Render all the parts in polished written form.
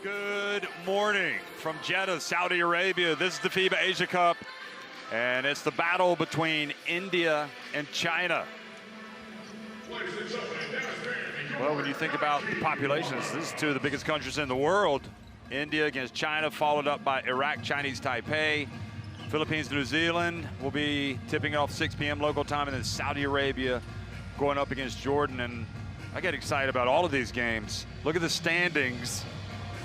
Good morning from Jeddah, Saudi Arabia. This is the FIBA Asia Cup, and it's the battle between India and China. Well, when you think about the populations, this is two of the biggest countries in the world. India against China, followed up by Iraq, Chinese Taipei. Philippines, New Zealand will be tipping off 6 p.m. local time, and then Saudi Arabia going up against Jordan. And I get excited about all of these games. Look at the standings.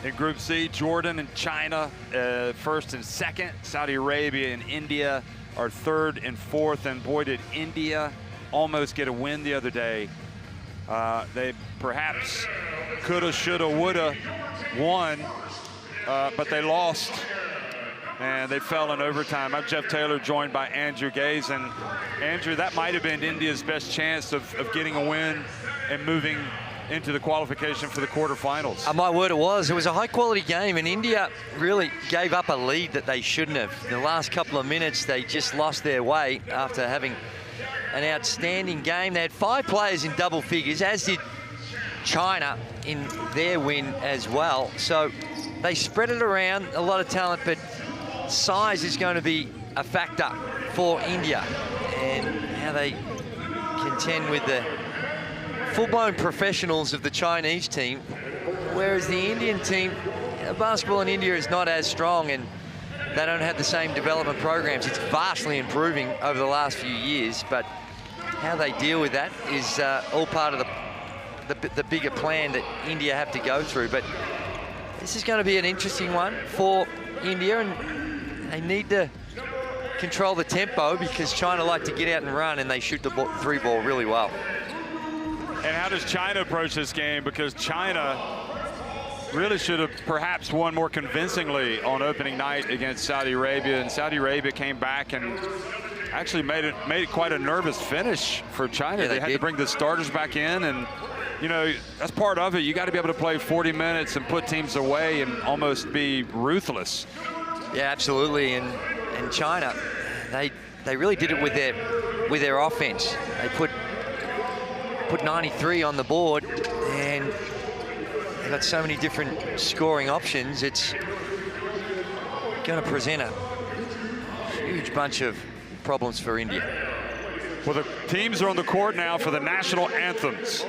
In Group C, Jordan and China first and second. Saudi Arabia and India are third and fourth. And boy, did India almost get a win the other day. They perhaps coulda, shoulda, woulda won, but they lost. And they fell in overtime. I'm Jeff Taylor, joined by Andrew Gaze. And Andrew, that might have been India's best chance of getting a win and moving into the qualification for the quarterfinals. My word, it was. It was a high-quality game, and India really gave up a lead that they shouldn't have. In the last couple of minutes, they just lost their way after having an outstanding game. They had 5 players in double figures, as did China in their win as well. So they spread it around, a lot of talent, but size is going to be a factor for India, and how they contend with the full-blown professionals of the Chinese team, whereas the Indian team, basketball in India is not as strong, and they don't have the same development programs. It's vastly improving over the last few years, but how they deal with that is all part of the bigger plan that India have to go through. But this is going to be an interesting one for India, and they need to control the tempo because China like to get out and run, and they shoot the three ball really well. And how does China approach this game? Because China really should have perhaps won more convincingly on opening night against Saudi Arabia, and Saudi Arabia came back and actually made it quite a nervous finish for China. Yeah, they had to bring the starters back in, and you know, that's part of it. You got to be able to play 40 minutes and put teams away and almost be ruthless. Yeah, absolutely. And China, they really did it with their offense. They put 93 on the board, and they've got so many different scoring options. It's going to present a huge bunch of problems for India. Well, the teams are on the court now for the national anthems.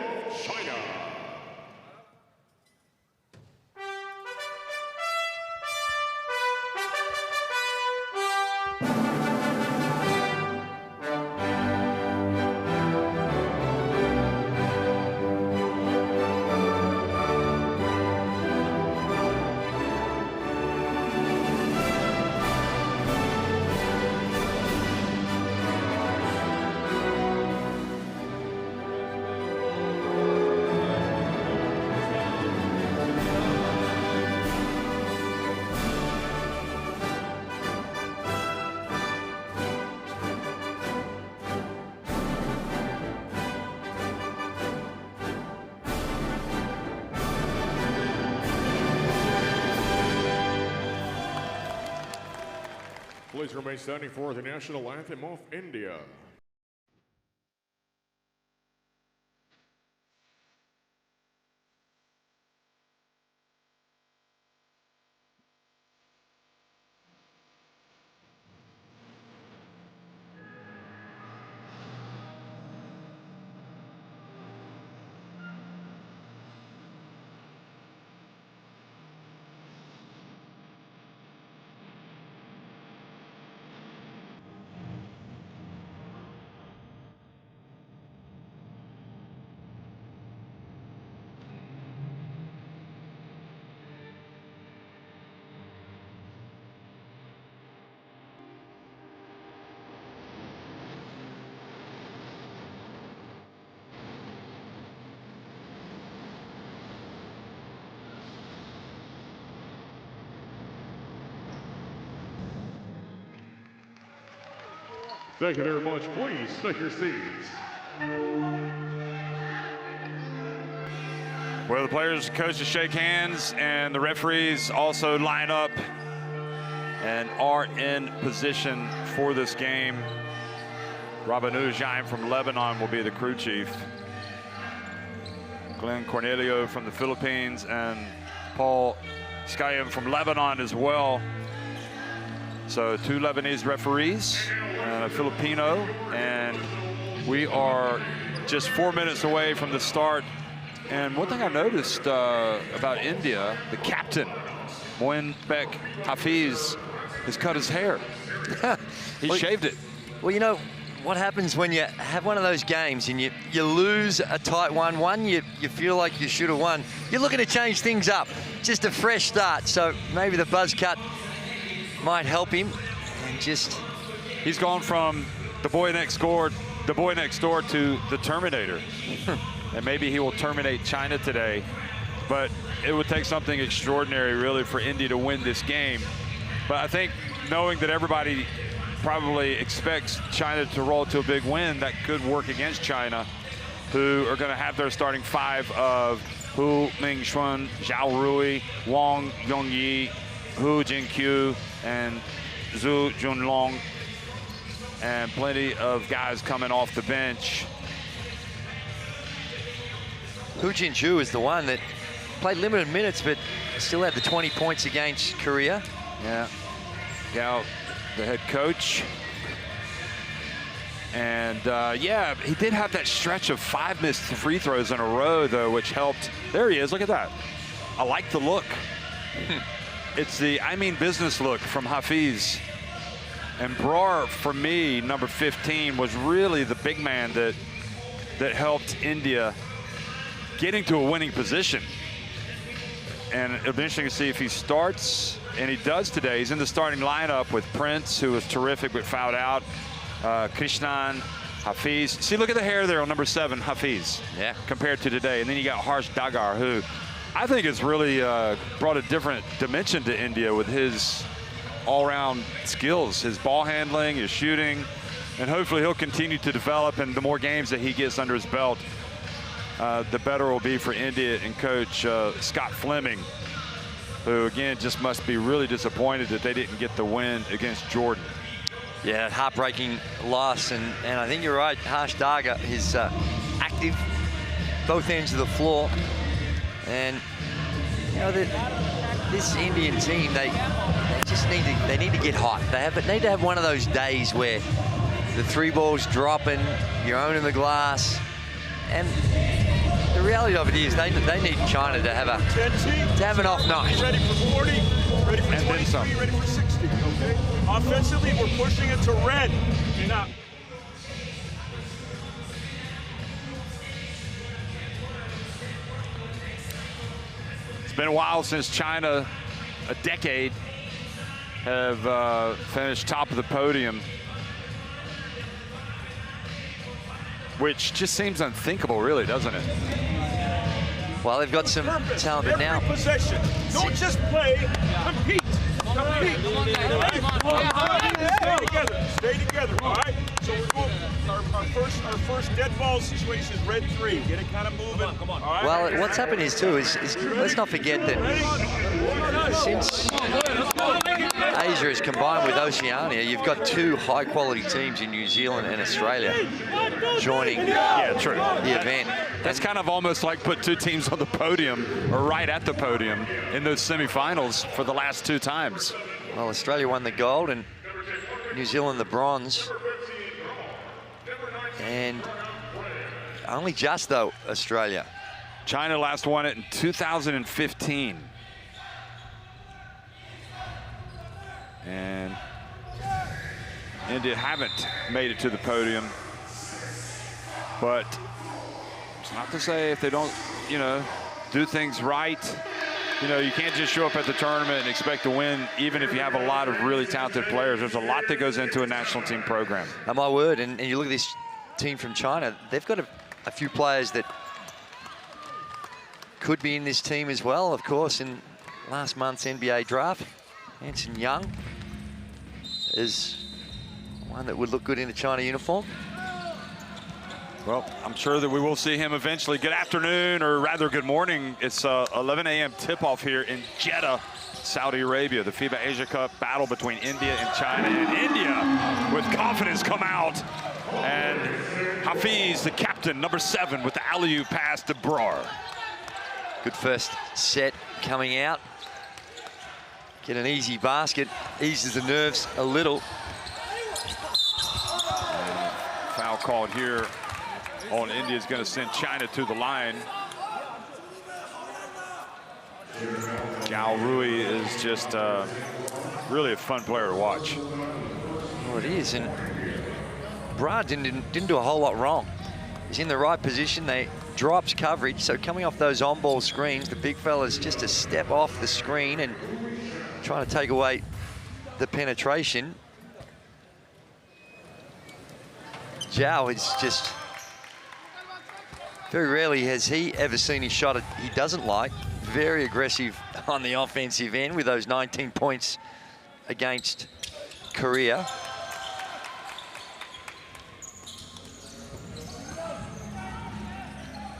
Please remain standing for the national anthem of India. Thank you very much. Please take your seats. Well, the players and coaches shake hands, and the referees also line up and are in position for this game. Rabanu Jaim from Lebanon will be the crew chief. Glenn Cornelio from the Philippines and Paul Skayem from Lebanon as well. So 2 Lebanese referees and a Filipino, and we are just 4 minutes away from the start. And one thing I noticed about India, the captain, Moinbek Hafiz, has cut his hair. He shaved it. Well, you know what happens when you have one of those games and you lose a tight one, you feel like you should have won. You're looking to change things up, just a fresh start. So maybe the buzz cut might help him. And just he's gone from the boy next door to the Terminator. And maybe he will terminate China today. But it would take something extraordinary, really, for India to win this game. But I think knowing that everybody probably expects China to roll to a big win, that could work against China, who are going to have their starting 5 of Hu Mingxuan, Zhao Rui, Wang Yongyi, Hu Jinkyu, and Zhu Junlong, and plenty of guys coming off the bench. Hu Jinju is the one that played limited minutes, but still had the 20 points against Korea. Yeah. Gao, the head coach. And yeah, he did have that stretch of 5 missed free throws in a row, though, which helped. There he is. Look at that. I like the look. It's the I mean business look from Hafiz. And Brar, for me, number 15, was really the big man that helped India getting to a winning position. And it'll be interesting to see if he starts, and he does today. He's in the starting lineup with Prince, who was terrific but fouled out, Krishnan, Hafiz. See, look at the hair there on number 7, Hafiz, yeah, compared to today. And then you got Harsh Dagar, who I think has really brought a different dimension to India with his all-round skills, his ball handling, his shooting, and hopefully he'll continue to develop. And the more games that he gets under his belt, the better it will be for India and coach Scott Fleming, who again just must be really disappointed that they didn't get the win against Jordan. Yeah, heartbreaking loss, and I think you're right. Harsh Daga is active both ends of the floor, and you know this Indian team, they just need to get hot. They need to have one of those days where the 3 balls dropping, you're owning the glass, and the reality of it is they need China to have an off night. Ready for 40, ready for 23, ready for 60, okay? Offensively, we're pushing it to red. Now, it's been a while since China, a decade, have finished top of the podium, which just seems unthinkable, really, doesn't it? Well, they've got some talent, but now possession. Don't just play, compete. Compete. Stay together. Stay together. All right. So we're going. Our first dead ball situation is red 3. Get it kind of moving. Come on. All right. Well, what's happened is too is let's not forget that since Asia has combined with Oceania, you've got 2 high-quality teams in New Zealand and Australia joining the event. That's kind of almost like put 2 teams on the podium, or right at the podium, in those semifinals for the last 2 times. Well, Australia won the gold and New Zealand the bronze. And only just, though, Australia. China last won it in 2015. And India haven't made it to the podium. But it's not to say if they don't, do things right. You can't just show up at the tournament and expect to win, even if you have a lot of really talented players. There's a lot that goes into a national team program. My word, and you look at this team from China, they've got a few players that could be in this team as well. Of course, in last month's NBA draft, Anson Young is one that would look good in a China uniform. Well, I'm sure that we will see him eventually. Good afternoon, or rather good morning. It's 11 a.m. tip-off here in Jeddah, Saudi Arabia. The FIBA Asia Cup battle between India and China. And India, with confidence, come out. And Hafiz, the captain, number 7, with the alley-oop pass to Brar. Good first set coming out. get an easy basket, eases the nerves a little. And foul called here on India is going to send China to the line. Zhao Rui is just really a fun player to watch. Well, it is, and Brad didn't do a whole lot wrong. He's in the right position. They drops coverage, so coming off those on-ball screens, the big fella's just a step off the screen and trying to take away the penetration. Zhao is just, very rarely has he ever seen his shot he doesn't like. Very aggressive on the offensive end with those 19 points against Korea.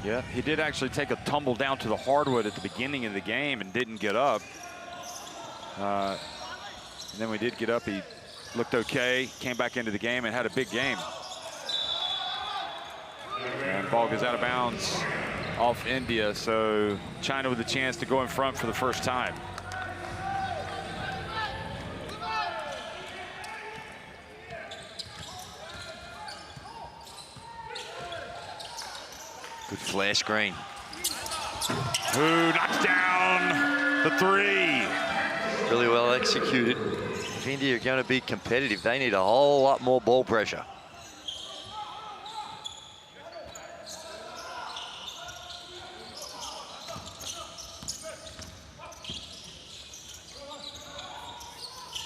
Yeah, he did actually take a tumble down to the hardwood at the beginning of the game and didn't get up. And then when he did get up, he looked okay, came back into the game and had a big game. And ball goes out of bounds off India, so China with a chance to go in front for the first time. Good flare screen. Who knocks down the three. Really well executed. If India are going to be competitive, they need a whole lot more ball pressure.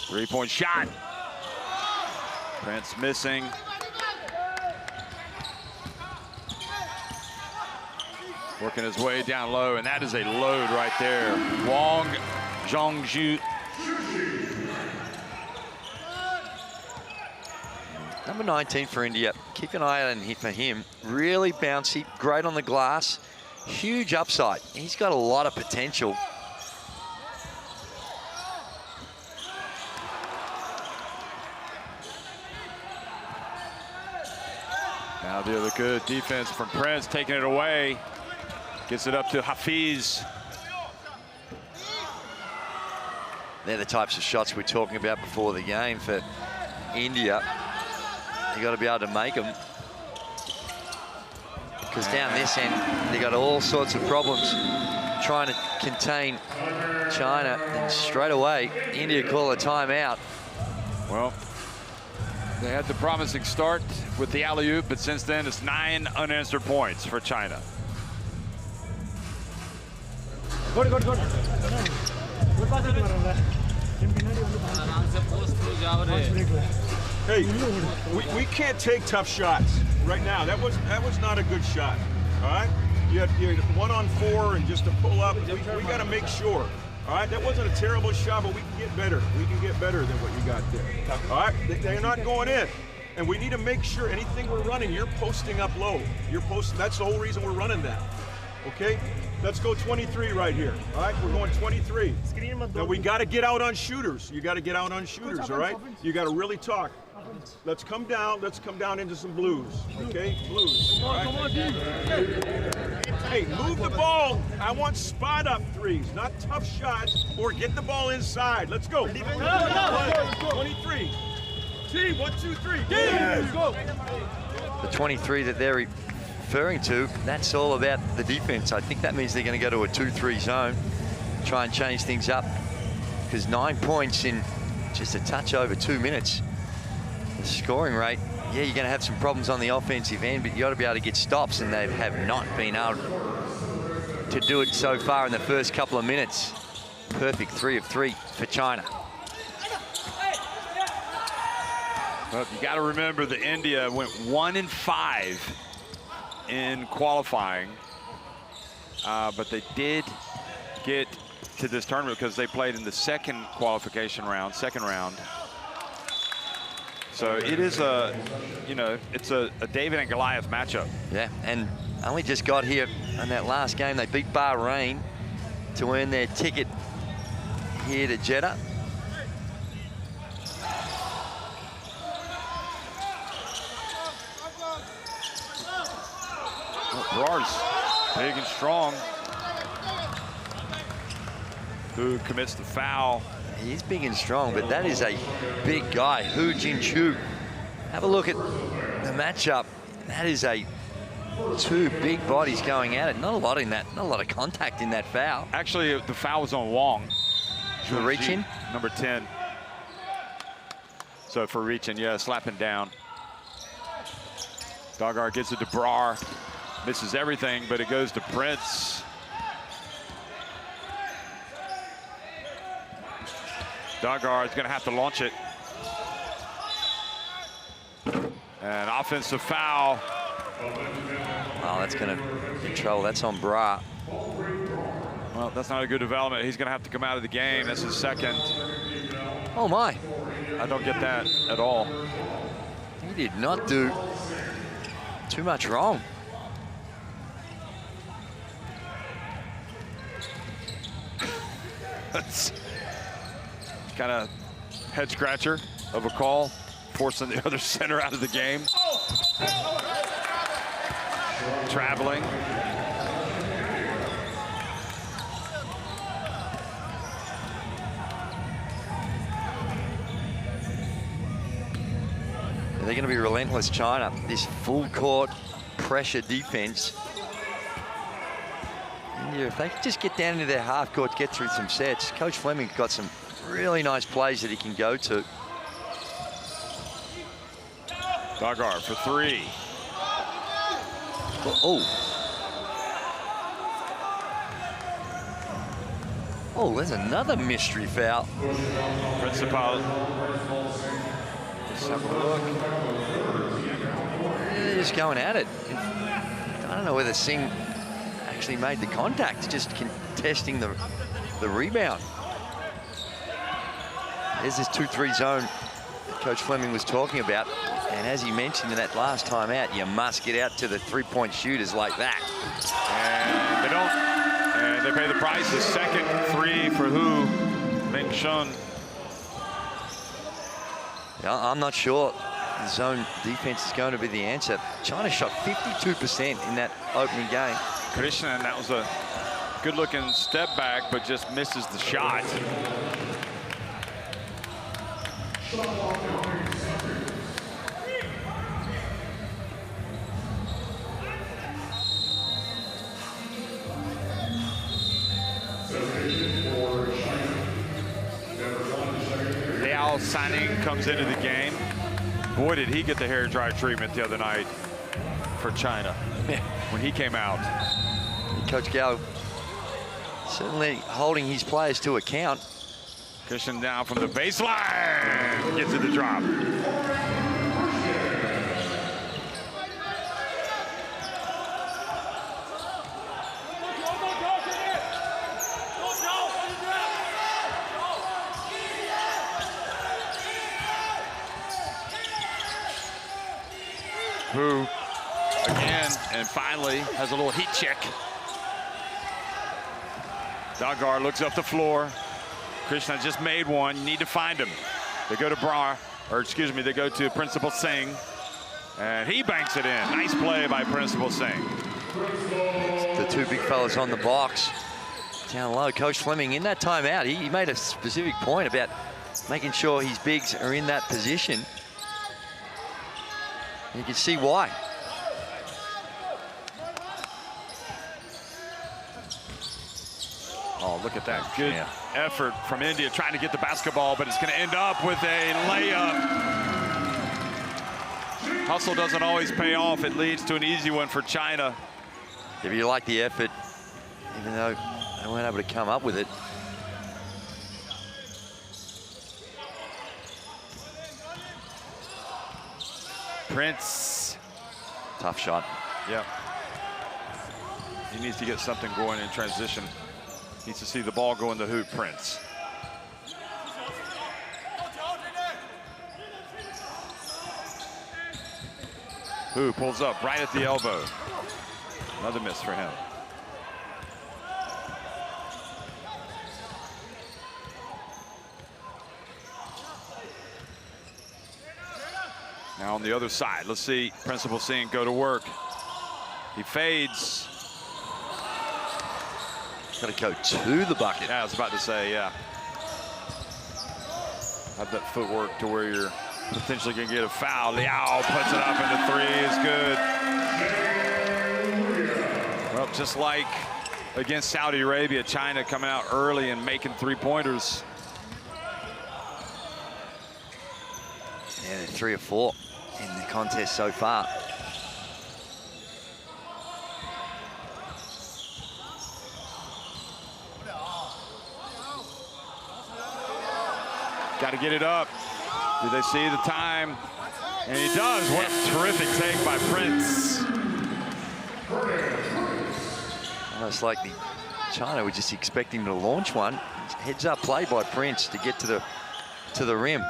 Three-point shot. Prince missing. Working his way down low, and that is a load right there. Wong Zhongzhu. Number 19 for India. Keep an eye on him for him. Really bouncy, great on the glass. Huge upside. He's got a lot of potential. Now the other good defense from Prince, taking it away. Gets it up to Hafiz. They're the types of shots we're talking about before the game for India. You got to be able to make them. Because down this end, they got all sorts of problems trying to contain China. And straight away, India call a timeout. Well, they had the promising start with the alley-oop, but since then it's 9 unanswered points for China. Hey, we can't take tough shots right now. That was not a good shot. All right, you had 1-on-4 and just to pull up. We got to make sure. All right, that wasn't a terrible shot, but we can get better. We can get better than what you got there. All right, they're not going in. And we need to make sure anything we're running, you're posting up low. You're posting, that's the whole reason we're running that. Okay? Let's go 23 right here. All right, we're going 23. Now we got to get out on shooters. You got to get out on shooters, all right? You got to really talk. Let's come down into some blues, okay? Blues, all right? Hey, move the ball. I want spot up threes, not tough shots, or get the ball inside. Let's go. 23. Team, 1, 2, 3. Let's go. The 23 that they're referring to, that's all about the defense. I think that means they're going to go to a 2-3 zone, try and change things up, because 9 points in just a touch over 2 minutes. The scoring rate, yeah, you're going to have some problems on the offensive end, but you got to be able to get stops, and they have not been able to do it so far in the first couple of minutes. Perfect 3 of 3 for China. Well, you got to remember that India went 1-5 in qualifying, but they did get to this tournament because they played in the second qualification round, So it is a, you know, it's a David and Goliath matchup. Yeah, and only just got here in that last game. They beat Bahrain to earn their ticket here to Jeddah. Brar's big and strong. Who commits the foul. He's big and strong, but that is a big guy, Hu Jin-Chu. Have a look at the matchup. That is two big bodies going at it. Not a lot in that, not a lot of contact in that foul. Actually, the foul was on Wong. For reaching? Number 10. So for reaching, yeah, slapping down. Doggar gets it to Brar. Misses everything, but it goes to Prince. Doggar is going to have to launch it. And offensive foul. Oh, that's going to be trouble. That's on Bra. Well, that's not a good development. He's going to have to come out of the game. That's his second. Oh, my. I don't get that at all. He did not do too much wrong. That's kind of head scratcher of a call, forcing the other center out of the game. Traveling. They're going to be relentless, China. This full court pressure defense. India, if they could just get down into their half court, get through some sets. Coach Fleming's got some really nice plays that he can go to. Doggar for three. Oh, there's another mystery foul. Principal. Let's have a look. They're just going at it. I don't know whether Singh actually made the contact, just contesting the rebound. There's this 2-3 zone that Coach Fleming was talking about. And as he mentioned in that last time out, you must get out to the three-point shooters like that. And they don't. And they pay the price. The second three for Hu Ming-shun. Yeah, I'm not sure the zone defense is going to be the answer. China shot 52% in that opening game. Krishnan, that was a good-looking step back, but just misses the shot. Liao Sanning comes into the game. Boy, did he get the hair dry treatment the other night for China when he came out. Coach Gao certainly holding his players to account. Christian down from the baseline. Gets to the drop. Hu again, and finally has a little heat check. Doggar looks up the floor. Krishna just made one. You need to find him. They go to Brar, or excuse me, they go to Principal Singh, and he banks it in. Nice play by Principal Singh. The two big fellas on the box. Down low, Coach Fleming in that timeout, he made a specific point about making sure his bigs are in that position. You can see why. Oh, look at that. Good effort from India trying to get the basketball, but it's going to end up with a layup. Hustle doesn't always pay off. It leads to an easy one for China. If you like the effort, even though they weren't able to come up with it. Prince. Tough shot. Yep. He needs to get something going in transition. Needs to see the ball go in the hoop. Prince. Hu pulls up right at the elbow. Another miss for him. Now on the other side, let's see Principal Singh go to work. He fades. Got to go to the bucket. Yeah, I was about to say, yeah. Have that footwork to where you're potentially going to get a foul. Liao puts it up, and the three is good. Well, just like against Saudi Arabia, China coming out early and making three-pointers. Yeah, they're 3 or 4 in the contest so far. Got to get it up. Do they see the time? And he does. What a terrific take by Prince. Almost like China were just expecting to launch one. Heads up play by Prince to get to the rim.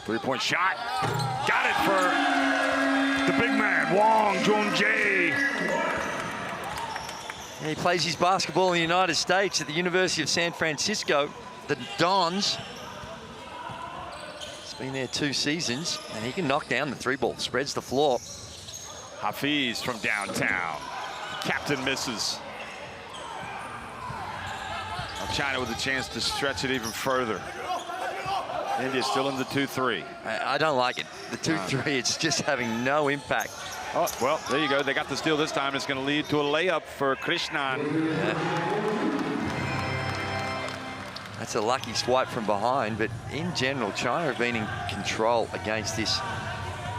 Three-point shot. Got it for the big man, Wong Junjae. He plays his basketball in the United States at the University of San Francisco, the Dons. He's been there 2 seasons, and he can knock down the 3-ball. Spreads the floor. Hafiz from downtown. Captain misses. Now China with a chance to stretch it even further. India still in the 2-3. I don't like it. The 2-3, it's just having no impact. Oh, well, there you go. They got the steal this time. It's going to lead to a layup for Krishnan. Yeah. That's a lucky swipe from behind, but in general, China have been in control against this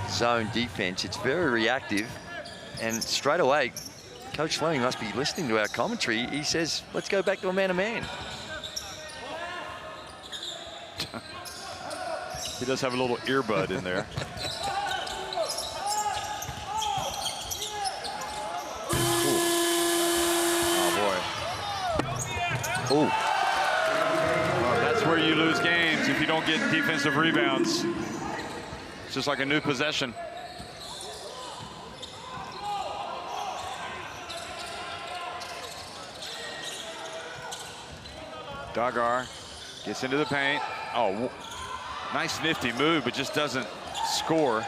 zone defense. It's very reactive, and straight away, Coach Fleming must be listening to our commentary. He says, let's go back to a man-to-man. He does have a little earbud in there. Ooh. Well, that's where you lose games if you don't get defensive rebounds. It's just like a new possession. Dagar gets into the paint. Oh, nice nifty move, but just doesn't score.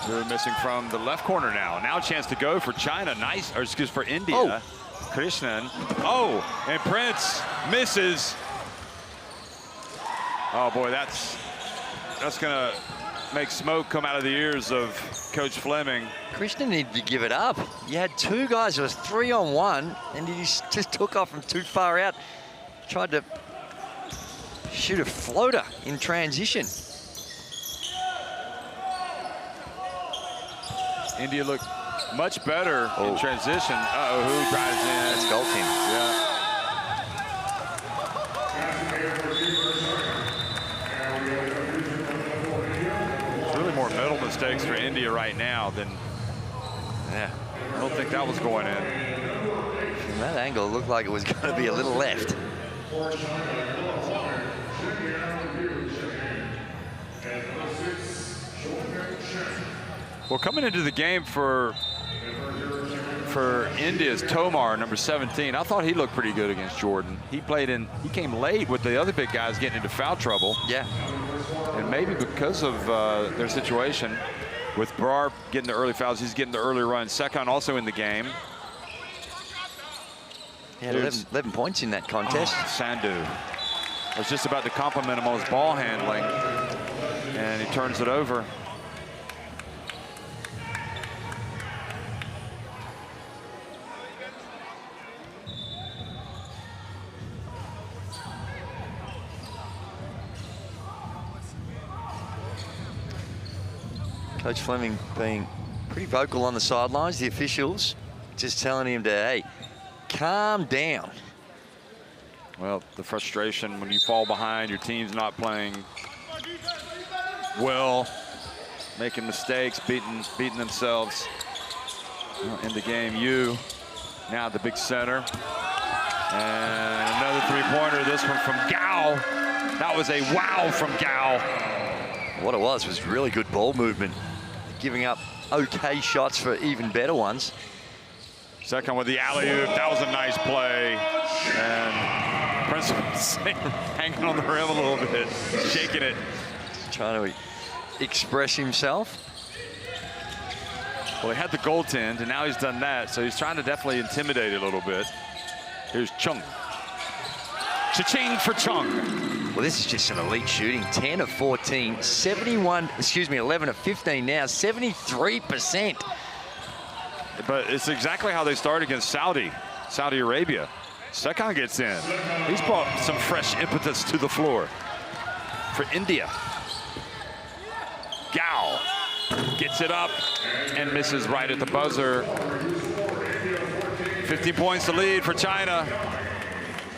They're missing from the left corner now. Now a chance to go for China. Nice, or excuse for India. Oh. Krishnan. Oh, and Prince misses. Oh boy, that's gonna make smoke come out of the ears of Coach Fleming. Krishnan needed to give it up. You had 2 guys, it was 3-on-1, and he just took off from too far out. Tried to shoot a floater in transition. India looked much better in transition. Uh-oh, who drives in? That's Golkin. Yeah. It's really more mental mistakes for India right now than, Yeah. I don't think that was going in. From that angle, it looked like it was going to be a little left. Well, coming into the game for India's Tomar, number 17, I thought he looked pretty good against Jordan. He came late with the other big guys getting into foul trouble. Yeah. And maybe because of their situation with Brar getting the early fouls, he's getting the early run. Sekhan also in the game. He had 11 points in that contest. Oh, Sandhu. I was just about to compliment him on his ball handling, and he turns it over. Coach Fleming being pretty vocal on the sidelines. The officials just telling him to, hey, calm down. Well, the frustration when you fall behind, your team's not playing well, making mistakes, beating themselves in the game. You now the big center, and another three-pointer. This one from Gao. That was a wow from Gao. What it was really good ball movement, giving up okay shots for even better ones. Second with the alley-oop. That was a nice play. And Prince was hanging on the rim a little bit, shaking it. Trying to express himself. Well, he had the goaltend, and now he's done that, so he's trying to definitely intimidate it a little bit. Here's Chung. Cha-ching for Chung. Well, this is just some elite shooting. 10 of 14, 11 of 15 now, 73%. But it's exactly how they started against Saudi Arabia. Sekon gets in. He's brought some fresh impetus to the floor for India. Gao gets it up and misses right at the buzzer. 50 points to lead for China.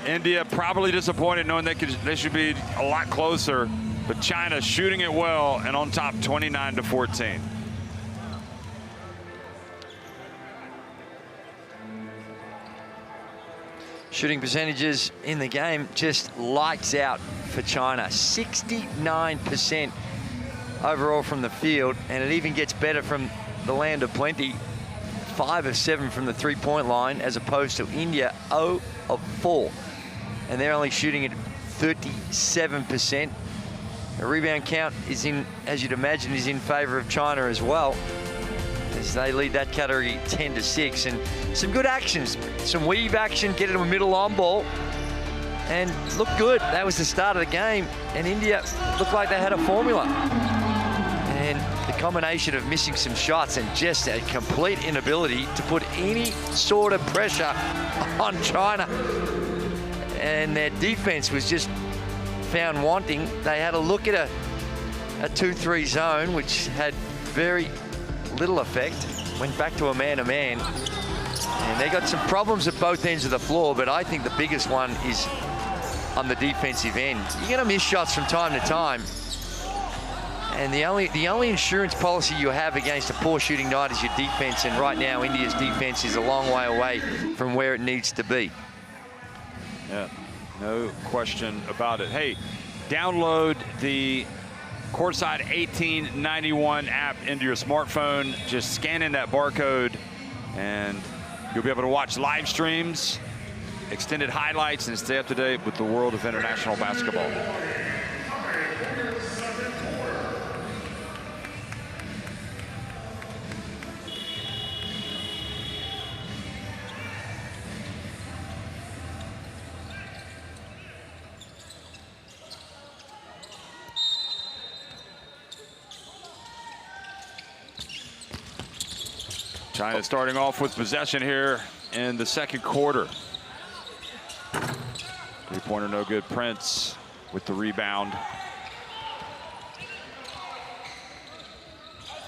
India probably disappointed knowing they should be a lot closer, but China shooting it well and on top 29-14. Shooting percentages in the game just lights out for China. 69% overall from the field, and it even gets better from the land of plenty. 5 of 7 from the three-point line, as opposed to India 0 of 4. And they're only shooting at 37%. The rebound count is in, as you'd imagine, is in favor of China as well, as they lead that category 10-6. And some good actions, some weave action, get it to a middle on ball, and looked good. That was the start of the game, and India looked like they had a formula. And the combination of missing some shots and just a complete inability to put any sort of pressure on China. And their defense was just found wanting. They had a look at a 2-3 zone, which had very little effect. Went back to a man-to-man. And they got some problems at both ends of the floor, but I think the biggest one is on the defensive end. You're going to miss shots from time to time. And the only insurance policy you have against a poor shooting night is your defense. And right now, India's defense is a long way away from where it needs to be. Yeah, no question about it. Hey, download the Courtside 1891 app into your smartphone. Just scan in that barcode, and you'll be able to watch live streams, extended highlights, and stay up to date with the world of international basketball. China starting off with possession here in the second quarter. Three-pointer no good. Prince with the rebound.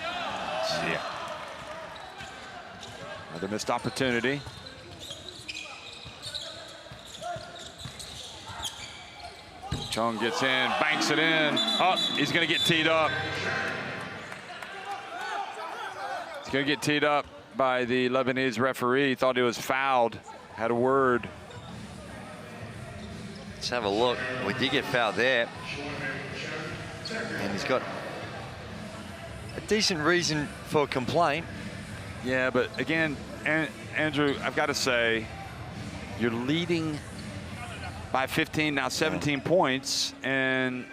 Yeah. Another missed opportunity. Chung gets in, banks it in. Oh, he's going to get teed up. He's going to get teed up by the Lebanese referee. He thought he was fouled, had a word. Let's have a look. We did get fouled there. And he's got a decent reason for complaint. Yeah, but again, Andrew, I've got to say, you're leading by 15, now 17 points. And,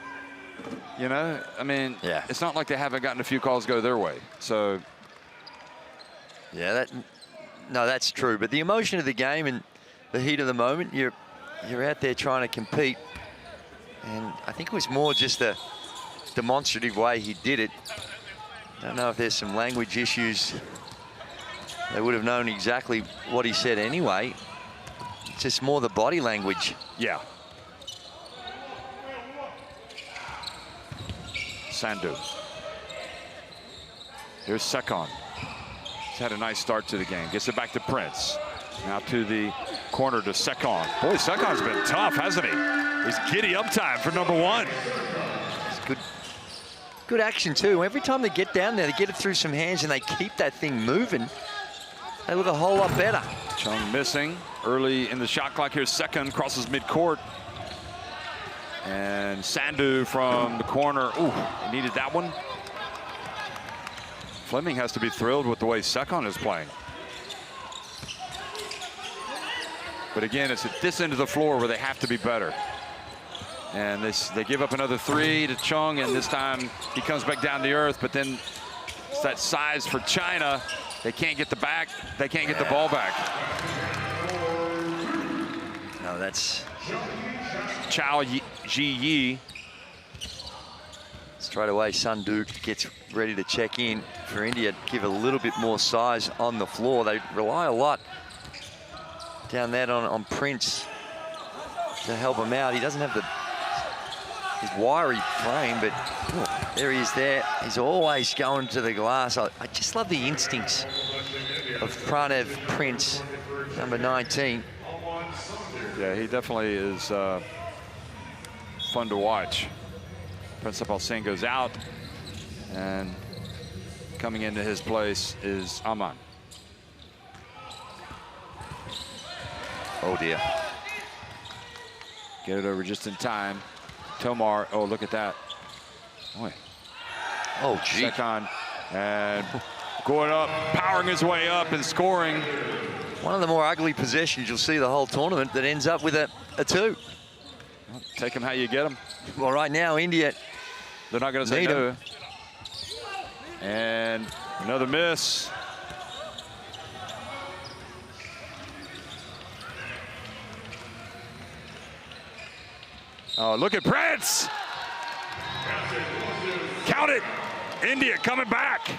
you know, I mean, yeah, it's not like they haven't gotten a few calls go their way. So, yeah, that's true. But the emotion of the game and the heat of the moment, you're out there trying to compete. And I think it was more just the demonstrative way he did it. I don't know if there's some language issues. They would have known exactly what he said anyway. It's just more the body language. Yeah. Sandu. Here's Sekon. He's had a nice start to the game. Gets it back to Prince. Now to the corner to Sekon. Boy, Sekon's been tough, hasn't he? He's giddy up time for number one. It's good action too. Every time they get down there, they get it through some hands and they keep that thing moving. They look a whole lot better. Chung missing early in the shot clock. Here's Sekon, crosses midcourt. And Sandu from the corner. Ooh, he needed that one. Fleming has to be thrilled with the way Sekon is playing. But again, it's at this end of the floor where they have to be better. And they give up another 3 to Chung, and this time he comes back down to earth. But then it's that size for China. They can't get the ball back. No, that's Chao Ji Yi. straight away. Sandhu gets ready to check in for India. Give a little bit more size on the floor. They rely a lot down there on Prince to help him out. He doesn't have his wiry frame, but there he is there. He's always going to the glass. I just love the instincts of Pranav Prince, number 19. Yeah, he definitely is fun to watch. Principal Singh goes out, and coming into his place is Aman. Oh dear. Get it over just in time. Tomar, oh, look at that. Boy. Oh, gee. Second, and going up, powering his way up and scoring. One of the more ugly possessions you'll see the whole tournament that ends up with a 2. Well, take them how you get them. Well, right now, India, they're not going to say no. And another miss. Oh, look at Prince. Count it. India coming back.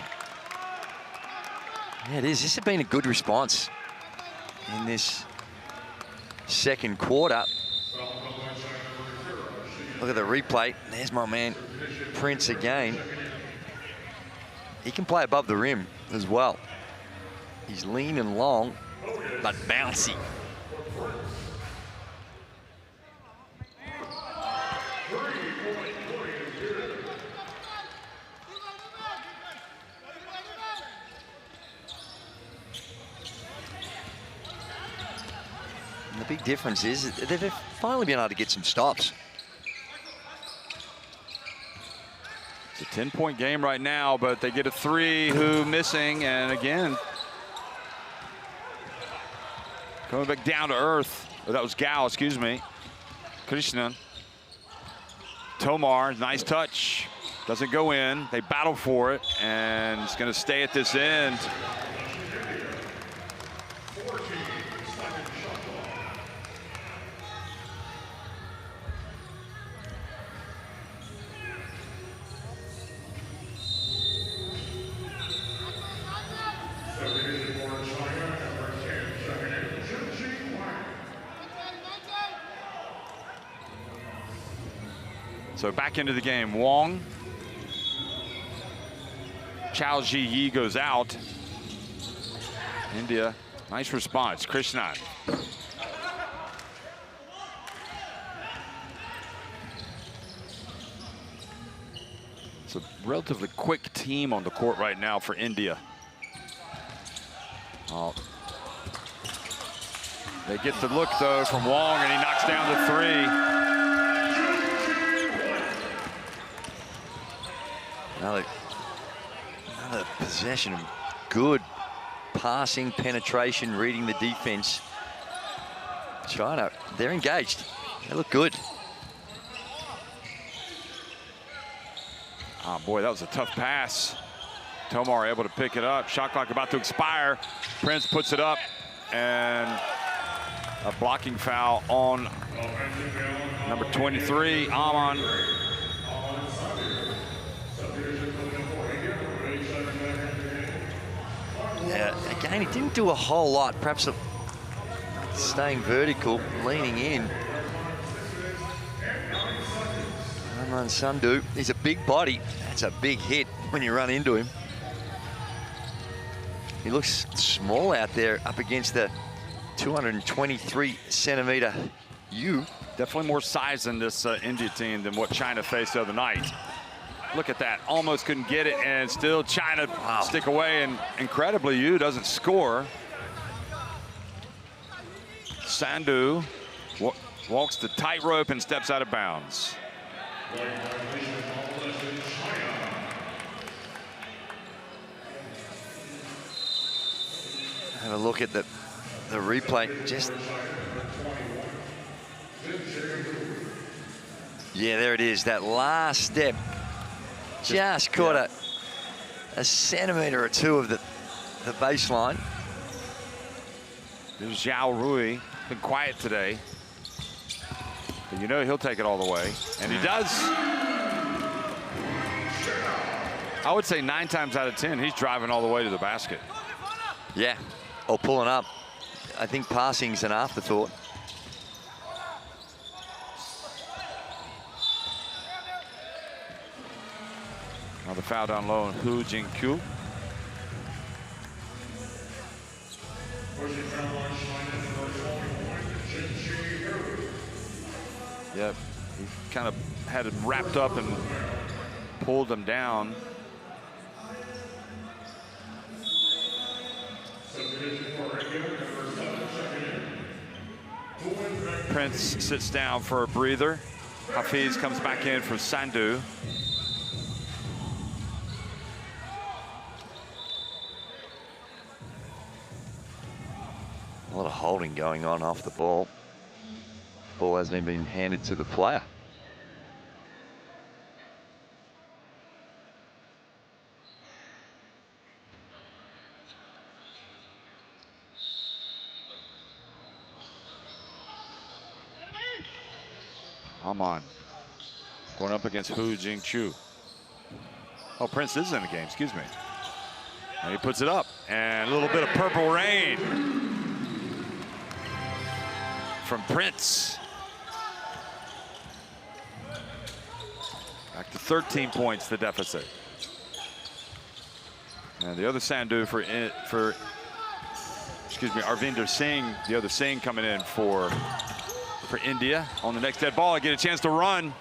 Yeah, it is. This has been a good response in this second quarter. Look at the replay. There's my man, Prince again. He can play above the rim as well. He's lean and long, but bouncy. And the big difference is they've finally been able to get some stops. It's a 10-point game right now, but they get a 3 who missing, and again, coming back down to earth. Oh, that was Gao, excuse me. Krishnan. Tomar, nice touch. Doesn't go in. They battle for it, and it's going to stay at this end. So back into the game, Wong. Chao Ji Yi goes out. India, nice response. Krishnan. It's a relatively quick team on the court right now for India. Oh. They get the look, though, from Wong, and he knocks down the 3. Another possession of good passing, penetration, reading the defense. China, they're engaged. They look good. Oh, boy, that was a tough pass. Tomar able to pick it up. Shot clock about to expire. Prince puts it up, and a blocking foul on number 23, Aman. Again, he didn't do a whole lot. Perhaps staying vertical, leaning in. Amran Sandhu, he's a big body. That's a big hit when you run into him. He looks small out there up against the 223-centimeter U. Definitely more size in this India team than what China faced the other night. Look at that, almost couldn't get it, and still China stick away, and incredibly, Yu doesn't score. Sandhu walks the tightrope and steps out of bounds. Have a look at the the replay, just... Yeah, there it is, that last step. Just caught a centimetre or two of the baseline. There's Zhao Rui, been quiet today. But you know he'll take it all the way, and he does. I would say 9 times out of 10, he's driving all the way to the basket. Yeah, or pulling up. I think passing's an afterthought. Now the foul down low on Hu Jingqiu. Yep, he kind of had him wrapped up and pulled him down. Prince sits down for a breather. Hafiz comes back in for Sandu. A lot of holding going on off the ball. Ball hasn't even been handed to the player. Aman going up against Hu Jingqiu. Oh, Prince is in the game, excuse me. And he puts it up, and a little bit of purple rain from Prince. Back to 13 points, the deficit. And the other Sandu for excuse me, Arvinder Singh, the other Singh coming in for India. On the next dead ball, I get a chance to run.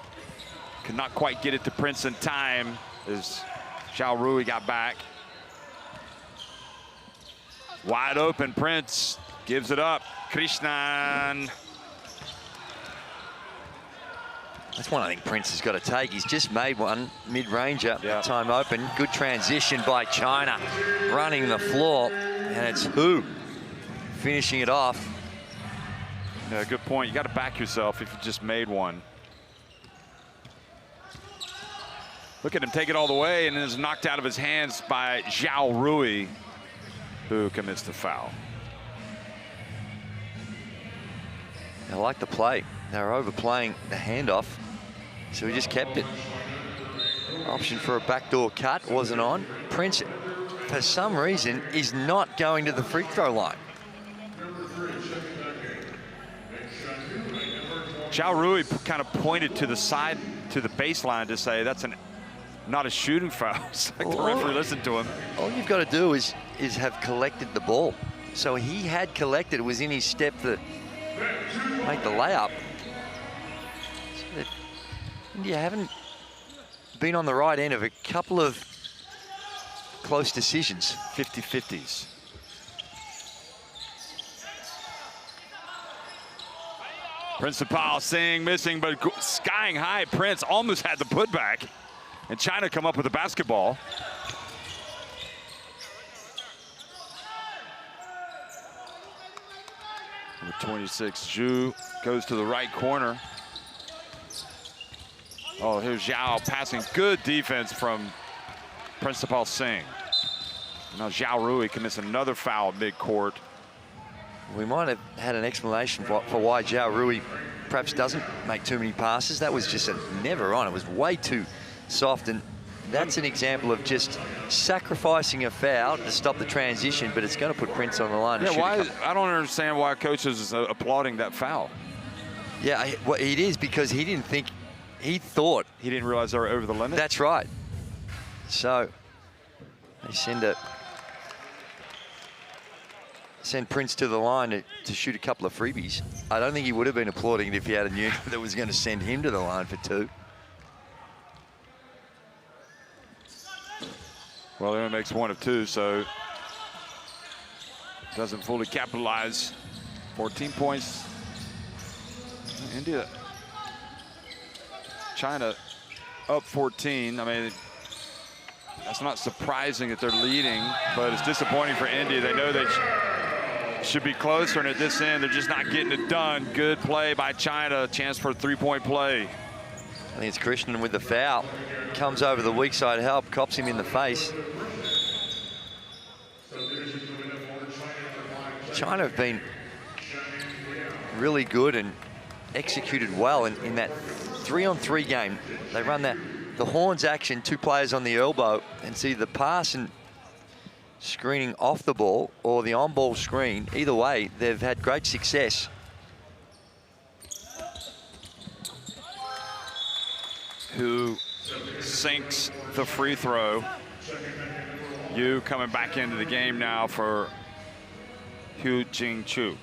Could not quite get it to Prince in time as Zhao Rui got back. Wide open, Prince gives it up. Krishnan. That's one I think Prince has got to take. He's just made one mid-ranger, time open. Good transition by China, running the floor, and it's Hu finishing it off. Yeah, good point. You got to back yourself if you just made one. Look at him take it all the way, and then is knocked out of his hands by Zhao Rui, who commits the foul. I like the play. They were overplaying the handoff, so he just kept it. Option for a backdoor cut wasn't on. Prince, for some reason, is not going to the free throw line. Zhao Rui kind of pointed to the side, to the baseline to say that's not a shooting foul. It's like the referee listened to him. All you've got to do is have collected the ball. So he had collected, it was in his step to make the layup. So India haven't been on the right end of a couple of close decisions. 50-50s. Principal Singh missing, but skying high. Prince almost had the putback. And China come up with the basketball. Number 26, Zhu goes to the right corner. Oh, here's Zhao passing. Good defense from Principal Singh. Now Zhao Rui commits another foul mid-court. We might have had an explanation for why Zhao Rui perhaps doesn't make too many passes. That was just never on. It was way too soft, and that's an example of just sacrificing a foul to stop the transition, but it's going to put Prince on the line. Yeah, why? I don't understand why coaches is applauding that foul. Yeah, well, it is because he didn't think, he thought. He didn't realize they were over the limit? That's right. So they send Prince to the line to shoot a couple of freebies. I don't think he would have been applauding it if he had a unit that was going to send him to the line for 2. Well, he only makes 1 of 2, so doesn't fully capitalize. 14 points. India, China up 14. I mean, that's not surprising that they're leading, but it's disappointing for India. They know that should be closer, and at this end, they're just not getting it done. Good play by China, chance for a three-point play. I think it's Christian with the foul. Comes over the weak side help, cops him in the face. China have been really good and executed well in that 3-on-3 game. They run the horns action, 2 players on the elbow, and see the pass and screening off the ball or the on-ball screen. Either way, they've had great success. Who sinks the free throw. Yu coming back into the game now for Hu Jing-Chu.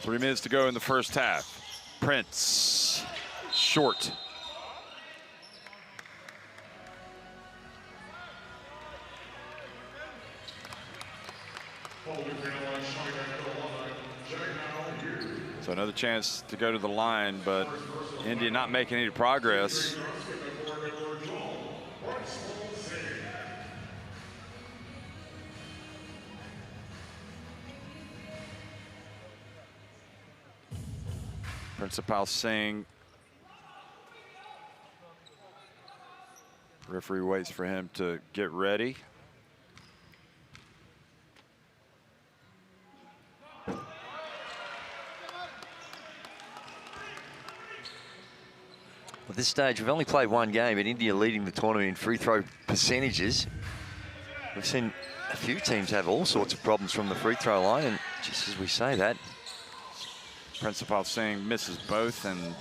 Three minutes to go in the first half. Prince, short. So another chance to go to the line, but India not making any progress. Principal Singh. Referee waits for him to get ready. At this stage, we've only played one game, and India leading the tournament in free throw percentages. We've seen a few teams have all sorts of problems from the free throw line, and just as we say that, Principal Singh misses both and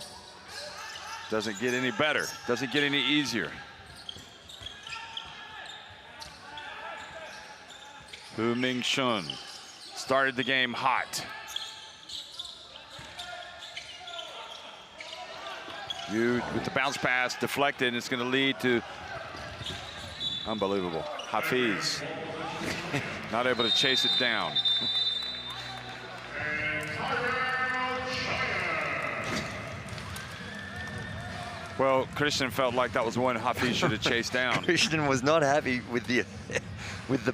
doesn't get any better, doesn't get any easier. Hu Ming-shun started the game hot. Yu with the bounce pass deflected, and it's going to lead to unbelievable. Hafiz not able to chase it down. Well, Christian felt like that was one Hafiz should have chased down. Christian was not happy with the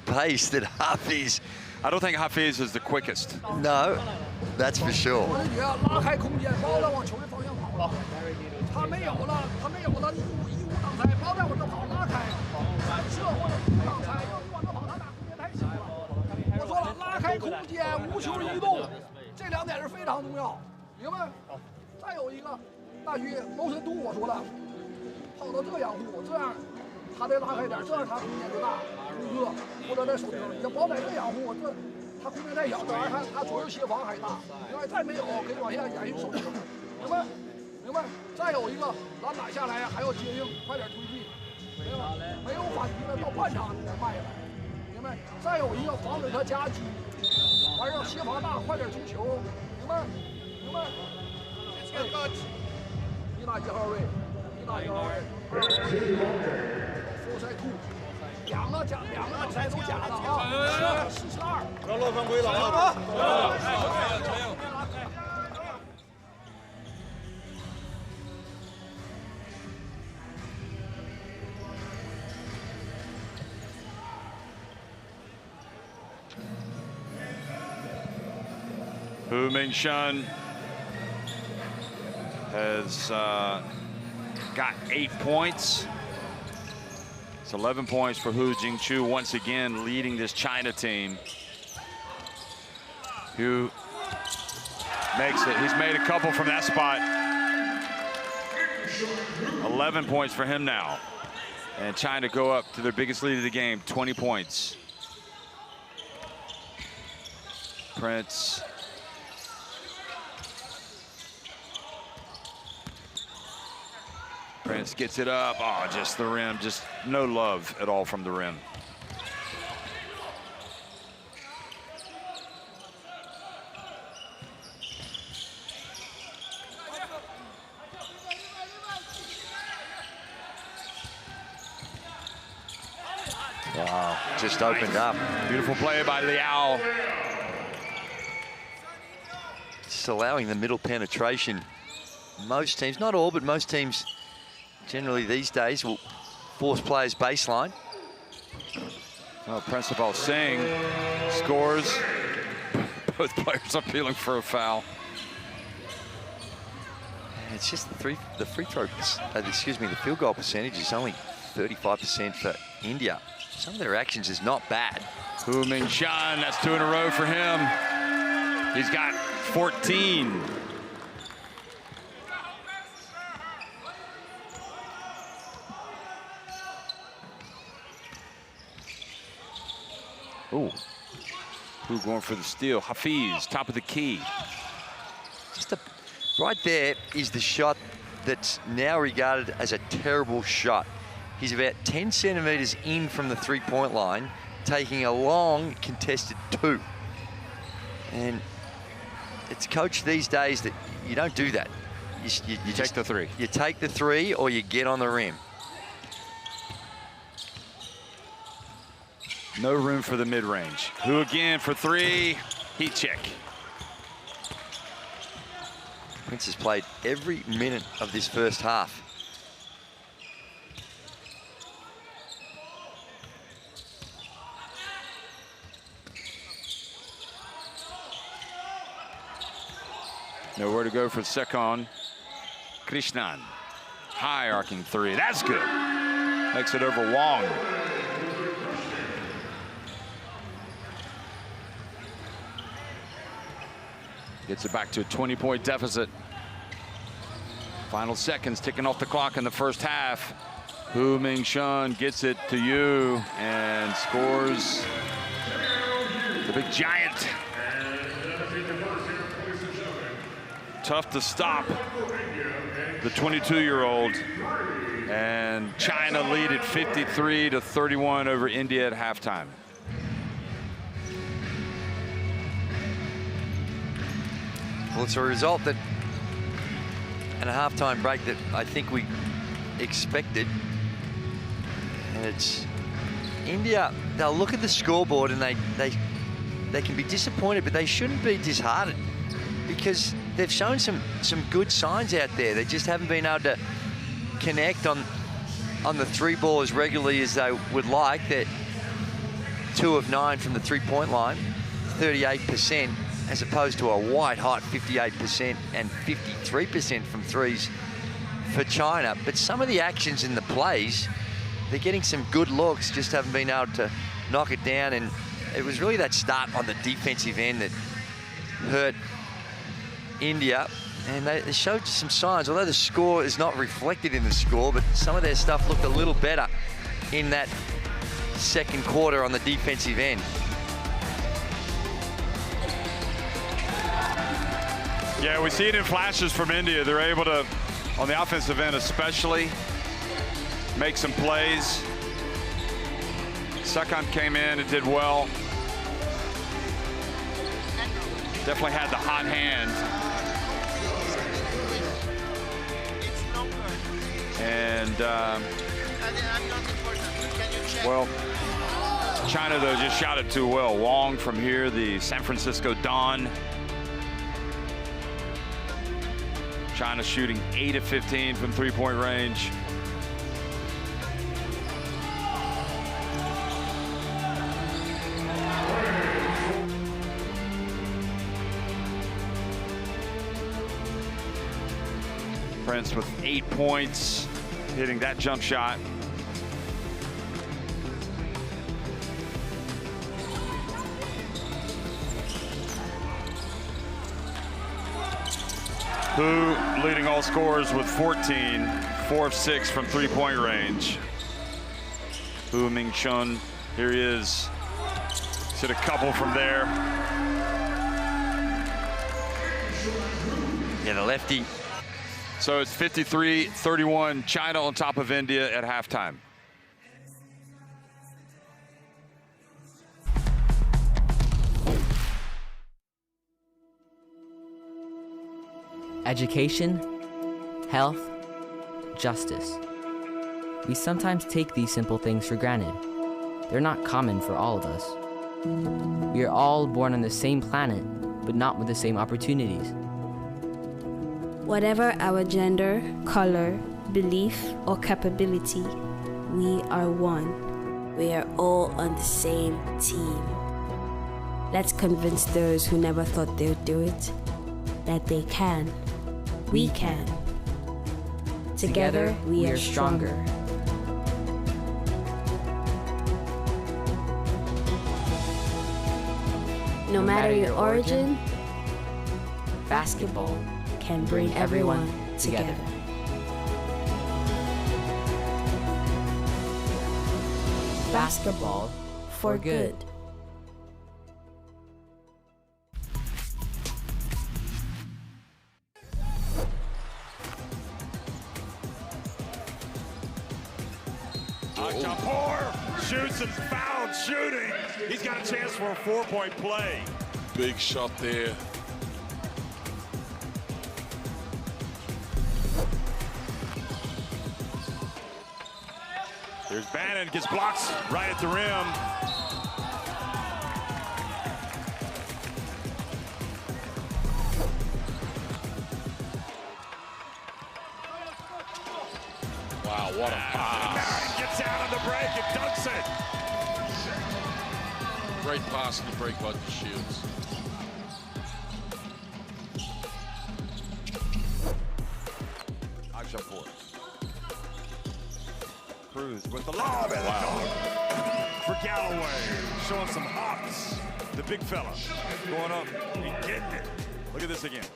pace that Hafiz. I don't think Hafiz is the quickest. No, that's for sure. Hu Ming-shun has got 8 points. It's 11 points for Hu Jing-Chu, once again leading this China team. Hu makes it. He's made a couple from that spot. 11 points for him now. And China go up to their biggest lead of the game, 20 points. Prince. Prince gets it up. Oh, just the rim. Just no love at all from the rim. Wow, just opened up. Beautiful play by Liao. Just allowing the middle penetration. Most teams, not all, but most teams generally these days will force players baseline. Well, Principal Singh scores. Both players are appealing for a foul. It's just the field goal percentage is only 35% for India. Some of their actions is not bad. Hu Ming-shan, that's 2 in a row for him. He's got 14. Ooh. Hu going for the steal. Hafiz, top of the key. Right there is the shot that's now regarded as a terrible shot. He's about 10 centimeters in from the three-point line, taking a long contested 2. And it's coached these days that you don't do that. You take the 3. You take the 3 or you get on the rim. No room for the mid-range. Hu again for 3. Heat check. Prince has played every minute of this first half. Nowhere to go for second. Krishnan. High arcing 3. That's good. Makes it over Wong. Gets it back to a 20-point deficit. Final seconds ticking off the clock in the first half. Hu Ming-shan gets it to you and scores. The big giant. Tough to stop the 22-year-old. And China lead at 53-31 over India at halftime. Well, it's a result that, and a halftime break that I think we expected. And it's India, they'll look at the scoreboard and they can be disappointed, but they shouldn't be disheartened because they've shown some good signs out there. They just haven't been able to connect on the 3 ball as regularly as they would like. They're 2 of 9 from the 3-point line, 38%. As opposed to a white-hot 58% and 53% from threes for China. But some of the actions in the plays, they're getting some good looks, just haven't been able to knock it down. And it was really that start on the defensive end that hurt India. And they showed some signs, although the score is not reflected in the score, but some of their stuff looked a little better in that second quarter on the defensive end. Yeah, we see it in flashes from India. They're able to, on the offensive end especially, make some plays. Sekhan came in and did well. Definitely had the hot hand. And, well, China, though, just shot it too well. Wong from here, the San Francisco Dawn. China shooting 8 of 15 from 3-point range. Prince with 8 points, hitting that jump shot. Hu leading all scorers with 14, 4 of 6 from 3-point range. Hu Ming-shan, here he is. He's hit a couple from there. Yeah, the lefty. So it's 53-31, China on top of India at halftime. Education, health, justice. We sometimes take these simple things for granted, they're not common for all of us. We are all born on the same planet, but not with the same opportunities. Whatever our gender, color, belief, or capability, we are one. We are all on the same team. Let's convince those who never thought they'd do it that they can. We can. Together, we are stronger. No matter your origin, basketball can bring everyone together. Basketball for good. Japour shoots and fouled shooting. He's got a chance for a 4-point play. Big shot there. Here's Bannon, gets blocks right at the rim. Wow, what a pass. Gets out on the break and dunks it. Great pass in the break by the Shields. Japour. Cruz with the lob and for Galloway. Showing some hops. The big fella going up and getting it. Look at this again.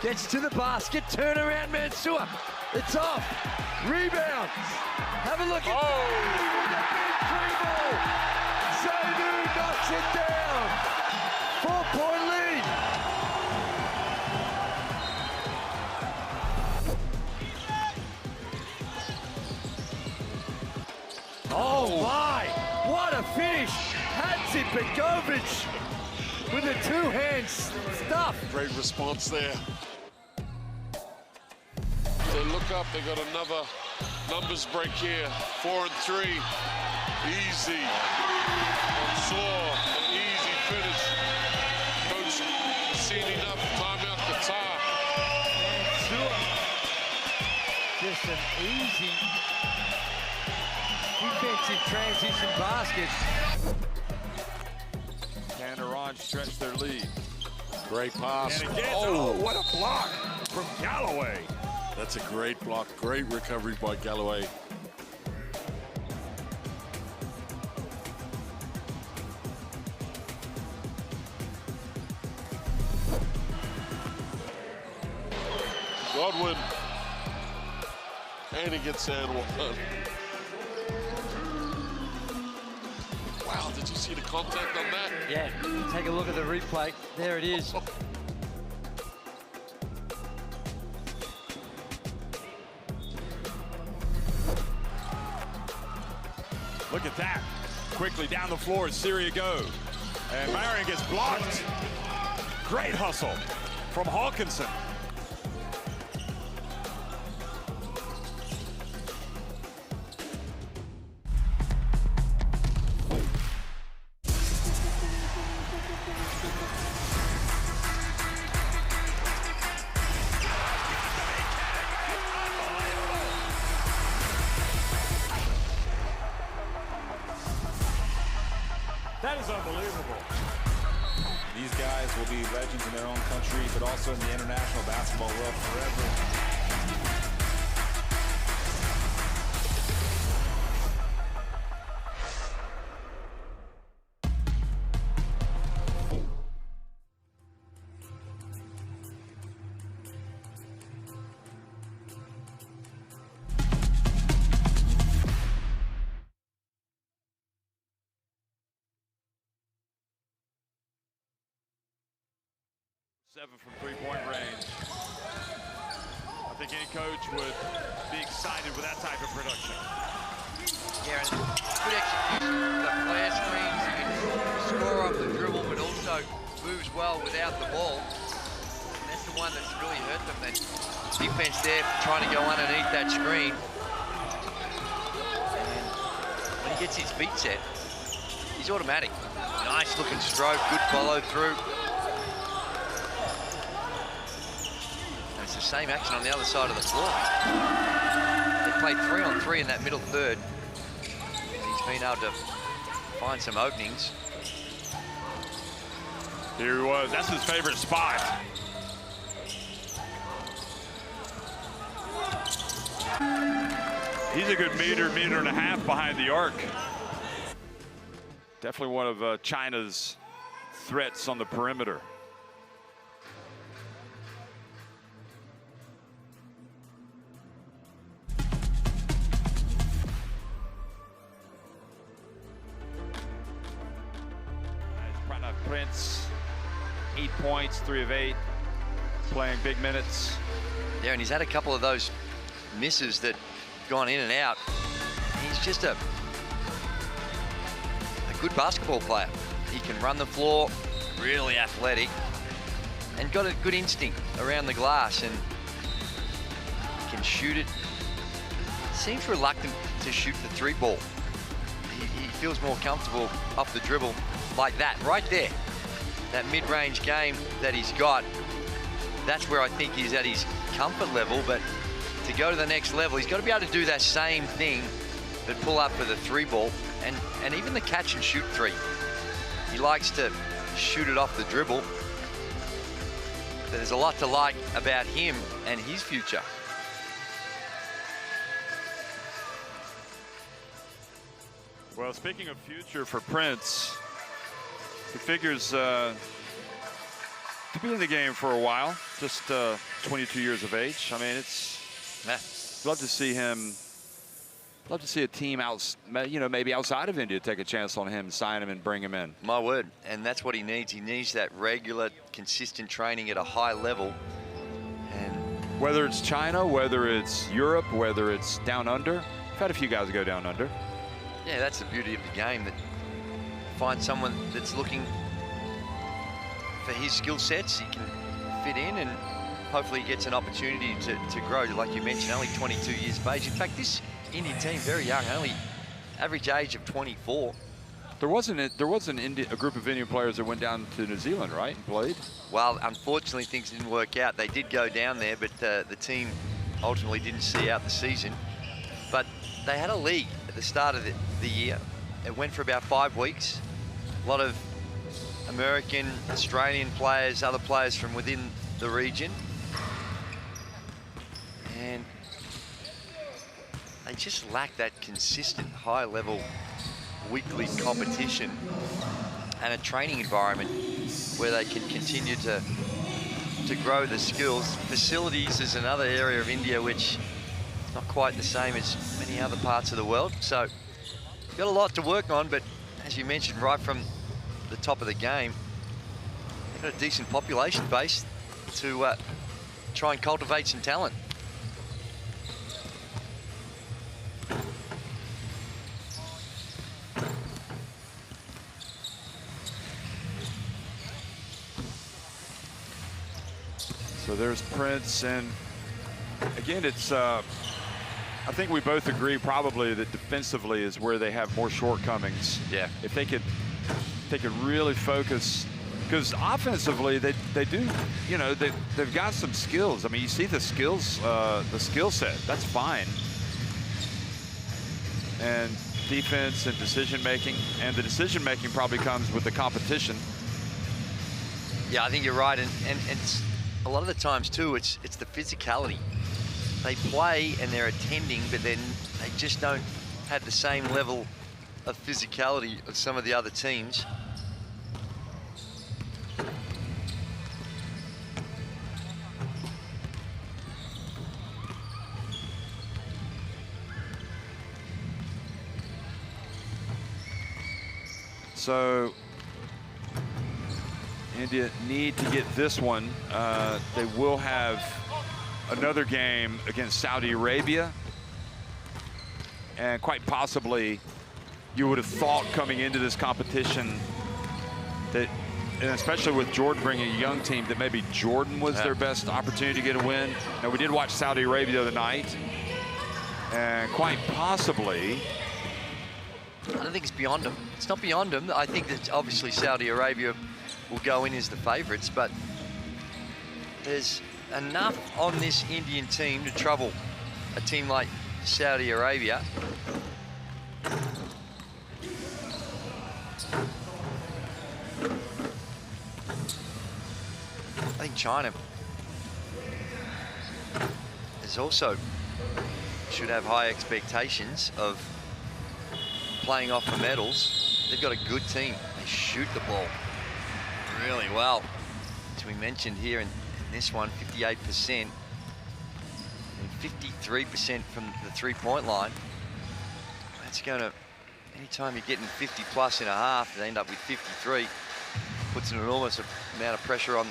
Gets to the basket, turnaround Mansour. It's off. Rebounds. Have a look at that. With a big dribble. Zainu knocks it down. 4-point lead. Oh my, what a finish. Hadzi Begovic with a two-hand stuff. Great response there. They look up, they got another numbers break here. 4 and 3. Easy. On floor, an easy finish. Coach seen enough. Timeout Qatar. Just an easy defensive transition basket. Can Iran stretch their lead? Great pass. And again, what a block from Galloway. That's a great block. Great recovery by Galloway. Godwin. And he gets and one. Wow, did you see the contact on that? Yeah, take a look at the replay. There it is. Look at that. Quickly down the floor as Syria goes. And Marion gets blocked. Great hustle from Hawkinson. That is unbelievable. These guys will be legends in their own country, but also in the international basketball world forever. Seven from three-point range. I think any coach would be excited with that type of production. Yeah, and good execution. The flare screens, he can score off the dribble, but also moves well without the ball. And that's the one that's really hurt them. That defense there trying to go underneath that screen. And when he gets his feet set, he's automatic. Nice looking stroke, good follow through. And it's the same action on the other side of the floor. They played 3-on-3 in that middle third. And he's been able to find some openings. Here he was. That's his favorite spot. He's a good meter and a half behind the arc. Definitely one of China's threats on the perimeter. Prince, 8 points, 3 of 8, playing big minutes. Yeah, and he's had a couple of those misses that gone in and out. He's just a good basketball player. He can run the floor, really athletic, and got a good instinct around the glass, and he can shoot it. Seems reluctant to shoot the 3 ball. He feels more comfortable off the dribble like that, right there. That mid-range game that he's got, that's where I think he's at his comfort level, but to go to the next level, he's got to be able to do that same thing, but pull up for the 3 ball, and even the catch and shoot 3. He likes to shoot it off the dribble. There's a lot to like about him and his future. Well, speaking of future for Prince, he figures to be in the game for a while, just 22 years of age. I mean, love to see him, love to see a team out, maybe outside of India take a chance on him, sign him and bring him in. My word, and that's what he needs. He needs that regular, consistent training at a high level. And whether it's China, whether it's Europe, whether it's down under, I've had a few guys go down under. Yeah, that's the beauty of the game, that find someone that's looking for his skill sets, he can fit in, and hopefully he gets an opportunity to grow. Like you mentioned, only 22 years of age. In fact, this Indian team, very young, only average age of 24. There was a group of Indian players that went down to New Zealand, right, and played? Well, unfortunately, things didn't work out. They did go down there, but the team ultimately didn't see out the season. But they had a league at the start of the year. It went for about 5 weeks. A lot of American, Australian players, other players from within the region. And they just lack that consistent high-level weekly competition and a training environment where they can continue to grow the skills. Facilities is another area of India which is not quite the same as many other parts of the world. So got a lot to work on, but as you mentioned right from the top of the game, they've got a decent population base to try and cultivate some talent. So there's Prince, and again, it's I think we both agree probably that defensively is where they have more shortcomings. Yeah. If they could really focus, because offensively they do, they've got some skills. I mean, you see the skills, the skill set, that's fine. And defense and decision making, and the decision making probably comes with the competition. Yeah, I think you're right, and it's a lot of the times too, it's the physicality. They play and they're attending, but then they just don't have the same level of physicality of some of the other teams. So India need to get this one. They will have another game against Saudi Arabia. And quite possibly, you would have thought coming into this competition that and especially with Jordan bringing a young team, that maybe Jordan was their best opportunity to get a win. Now, we did watch Saudi Arabia the other night, and quite possibly, I don't think it's beyond them. It's not beyond them. I think that obviously Saudi Arabia will go in as the favourites, but there's enough on this Indian team to trouble a team like Saudi Arabia. I think China is also should have high expectations of playing off for medals. They've got a good team. They shoot the ball really well. As we mentioned here in this one, 58% and 53% from the three-point line. That's going to, anytime you're getting 50 plus in a half, they end up with 53, puts an enormous amount of pressure on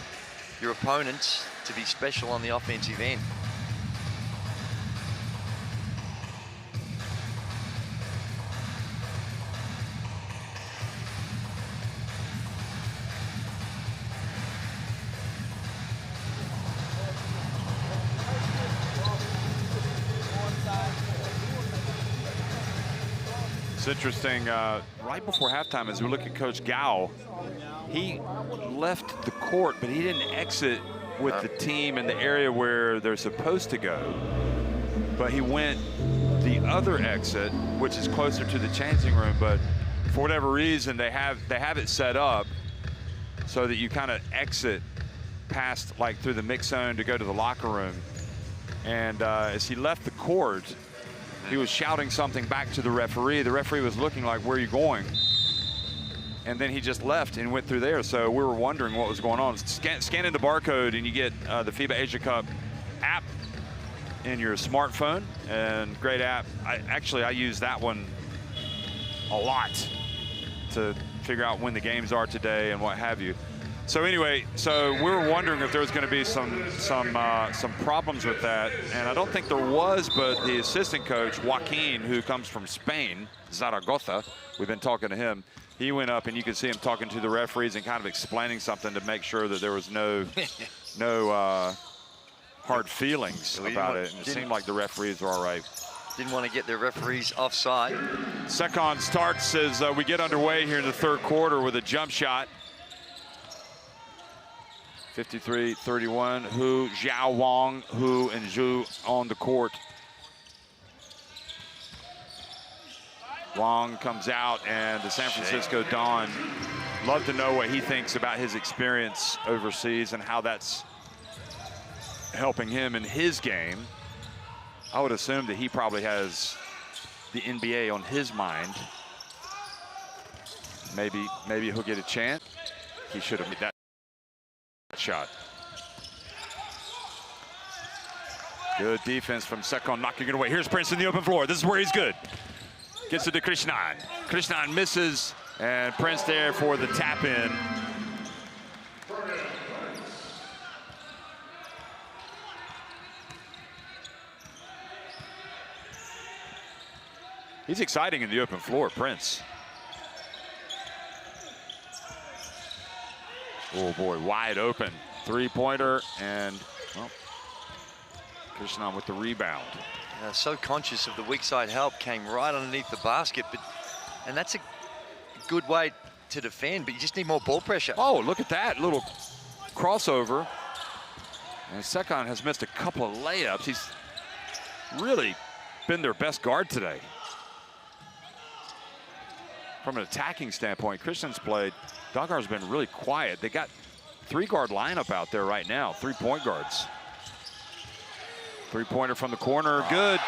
your opponents to be special on the offensive end. it's interesting, right before halftime, as we look at Coach Gao, he left the court, but he didn't exit with the team in the area where they're supposed to go. But he went the other exit, which is closer to the changing room. But for whatever reason, they have it set up so that you kind of exit past, like, through the mix zone to go to the locker room. And as he left the court, he was shouting something back to the referee. The referee was looking like, "Where are you going?" And then he just left and went through there. So we were wondering what was going on. Scanning the barcode and you get the FIBA Asia Cup app in your smartphone, and great app. I use that one a lot to figure out when the games are today and what have you. So anyway, so we were wondering if there was going to be some problems with that, and I don't think there was. But the assistant coach Joaquin, who comes from Spain, Zaragoza, we've been talking to him. He went up and you could see him talking to the referees and kind of explaining something to make sure that there was no hard feelings about it. And it seemed like the referees were all right. Didn't want to get the referees offside. Second starts as we get underway here in the third quarter with a jump shot. 53-31, Hu, Zhao Wang, Hu and Zhu on the court. Wang comes out, and the San Francisco Dawn, love to know what he thinks about his experience overseas and how that's helping him in his game. I would assume that he probably has the NBA on his mind. Maybe he'll get a chance. He should have made that shot. Good defense from Sekon, knocking it away. Here's Prince in the open floor. This is where he's good. Gets it to Krishnan. Krishnan misses, and Prince there for the tap in. He's exciting in the open floor, Prince. Oh boy, wide open. Three-pointer, and well, Krishnan with the rebound. So conscious of the weak side help, came right underneath the basket, and that's a good way to defend, but you just need more ball pressure. Oh, look at that little crossover. And Sekon has missed a couple of layups. He's really been their best guard today. From an attacking standpoint, Christian's played. Dagar's been really quiet. They got three-guard lineup out there right now, three-point guards. Three-pointer from the corner, good.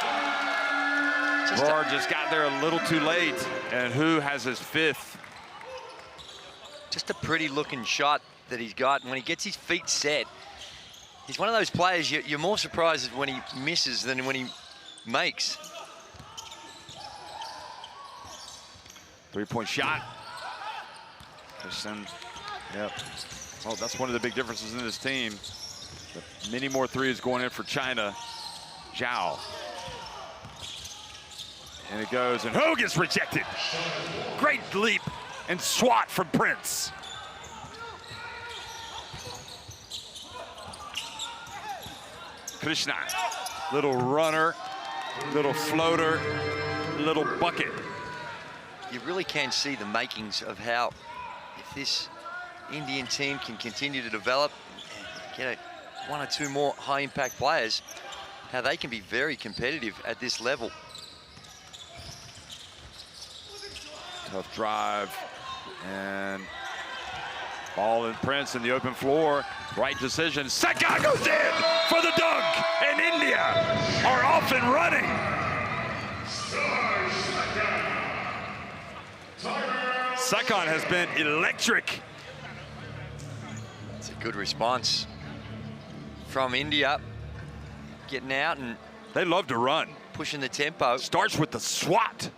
Roar just got there a little too late, and Hu has his fifth. Just a pretty looking shot that he's got. When he gets his feet set, he's one of those players you're more surprised when he misses than when he makes. Three-point shot. Christian, yep. Oh, that's one of the big differences in this team. Many more threes going in for China. Zhao. And it goes, and Hu gets rejected. Great leap and swat from Prince. Krishna, little runner, little floater, little bucket. You really can see the makings of how, if this Indian team can continue to develop, get one or two more high-impact players, how they can be very competitive at this level. Tough drive, and ball in Prince in the open floor. Right decision. Sekon goes in for the dunk, and India are off and running. Sekon has been electric. It's a good response from India, getting out and they love to run, pushing the tempo. Starts with the swat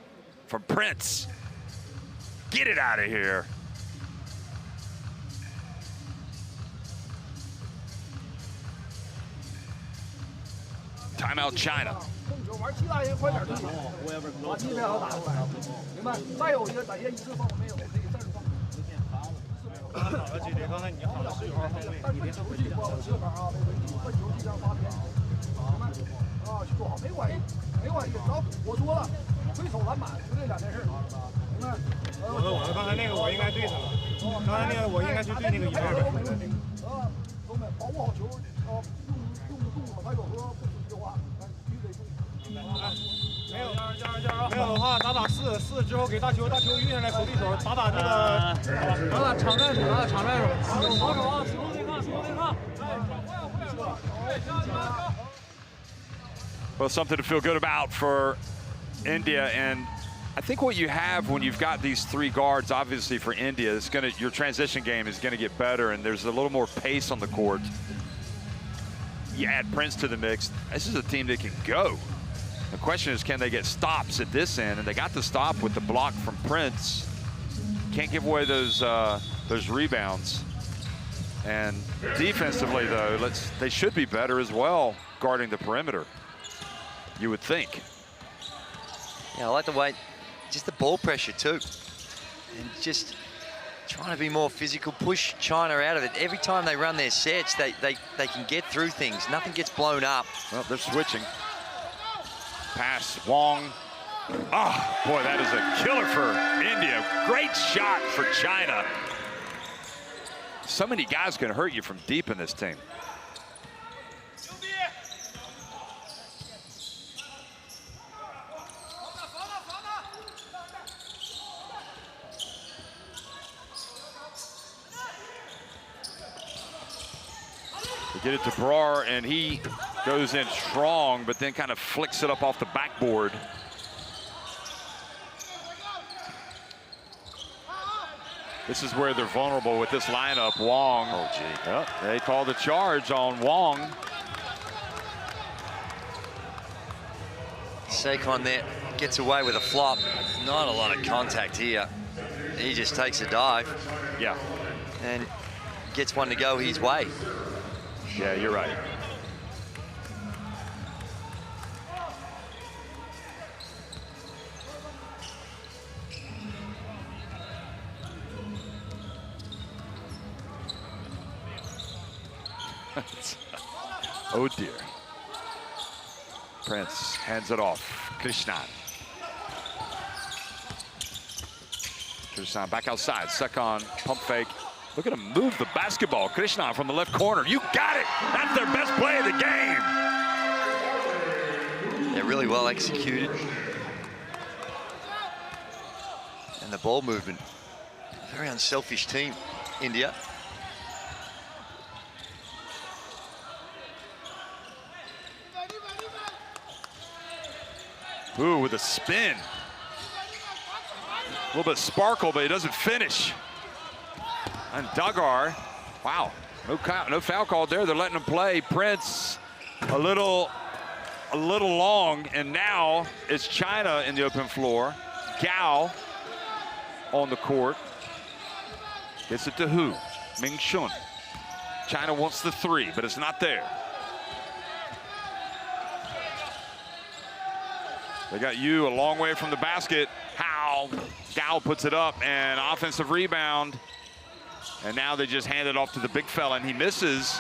from Prince. Get it out of here. Timeout China. Well, something to feel good about for India, and I think what you have when you've got these three guards, obviously for India, it's gonna, your transition game is gonna get better, and there's a little more pace on the court. You add Prince to the mix, this is a team that can go. The question is, can they get stops at this end? And they got the stop with the block from Prince. Can't give away those rebounds. And defensively, though, they should be better as well, guarding the perimeter, you would think. Yeah, I like the way, just the ball pressure too. And just trying to be more physical, push China out of it. Every time they run their sets, they can get through things. Nothing gets blown up. Well, they're switching. Pass, Wong. Oh, boy, that is a killer for India. Great shot for China. So many guys can hurt you from deep in this team. They get it to Brar, and he goes in strong, but then kind of flicks it up off the backboard. This is where they're vulnerable with this lineup. Wong. Oh, gee. Yep, they call the charge on Wong. Sekon there gets away with a flop. Not a lot of contact here. He just takes a dive. Yeah. And gets one to go his way. Yeah, you're right. Oh dear. Prince hands it off. Krishnan. Krishnan back outside. Sekon pump fake. Look at him move the basketball. Krishnan from the left corner. You got it. That's their best play of the game. They're really well executed. And the ball movement. Very unselfish team, India. Ooh, with a spin. A little bit of sparkle, but he doesn't finish. And Dagar, wow, no foul called there. They're letting him play. Prince, a little long, and now it's China in the open floor. Gao on the court. Gets it to who? Ming Shun. China wants the three, but it's not there. They got you a long way from the basket. How? Gao puts it up, and offensive rebound. And now they just hand it off to the big fella, and he misses.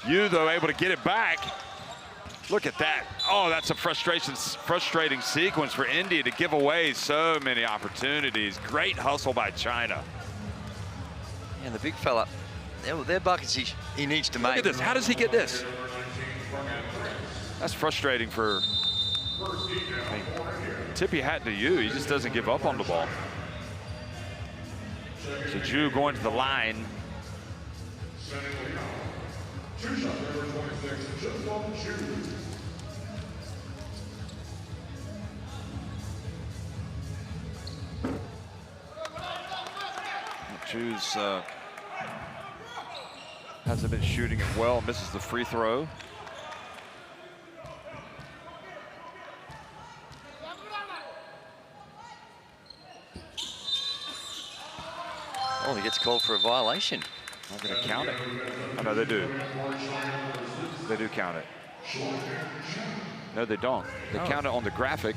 Yu, though, able to get it back. Look at that. Oh, that's a frustrating sequence for India to give away so many opportunities. Great hustle by China. And the big fella, their buckets he needs to make. Look at this. How does he get this? That's frustrating for, I mean, tip your hat to Yu. He just doesn't give up on the ball. So Ju going to the line. Ju's hasn't been shooting it well, misses the free throw. Oh, he gets called for a violation. Not going to count it. Oh, no, they do. They do count it. No, they don't. They count it on the graphic,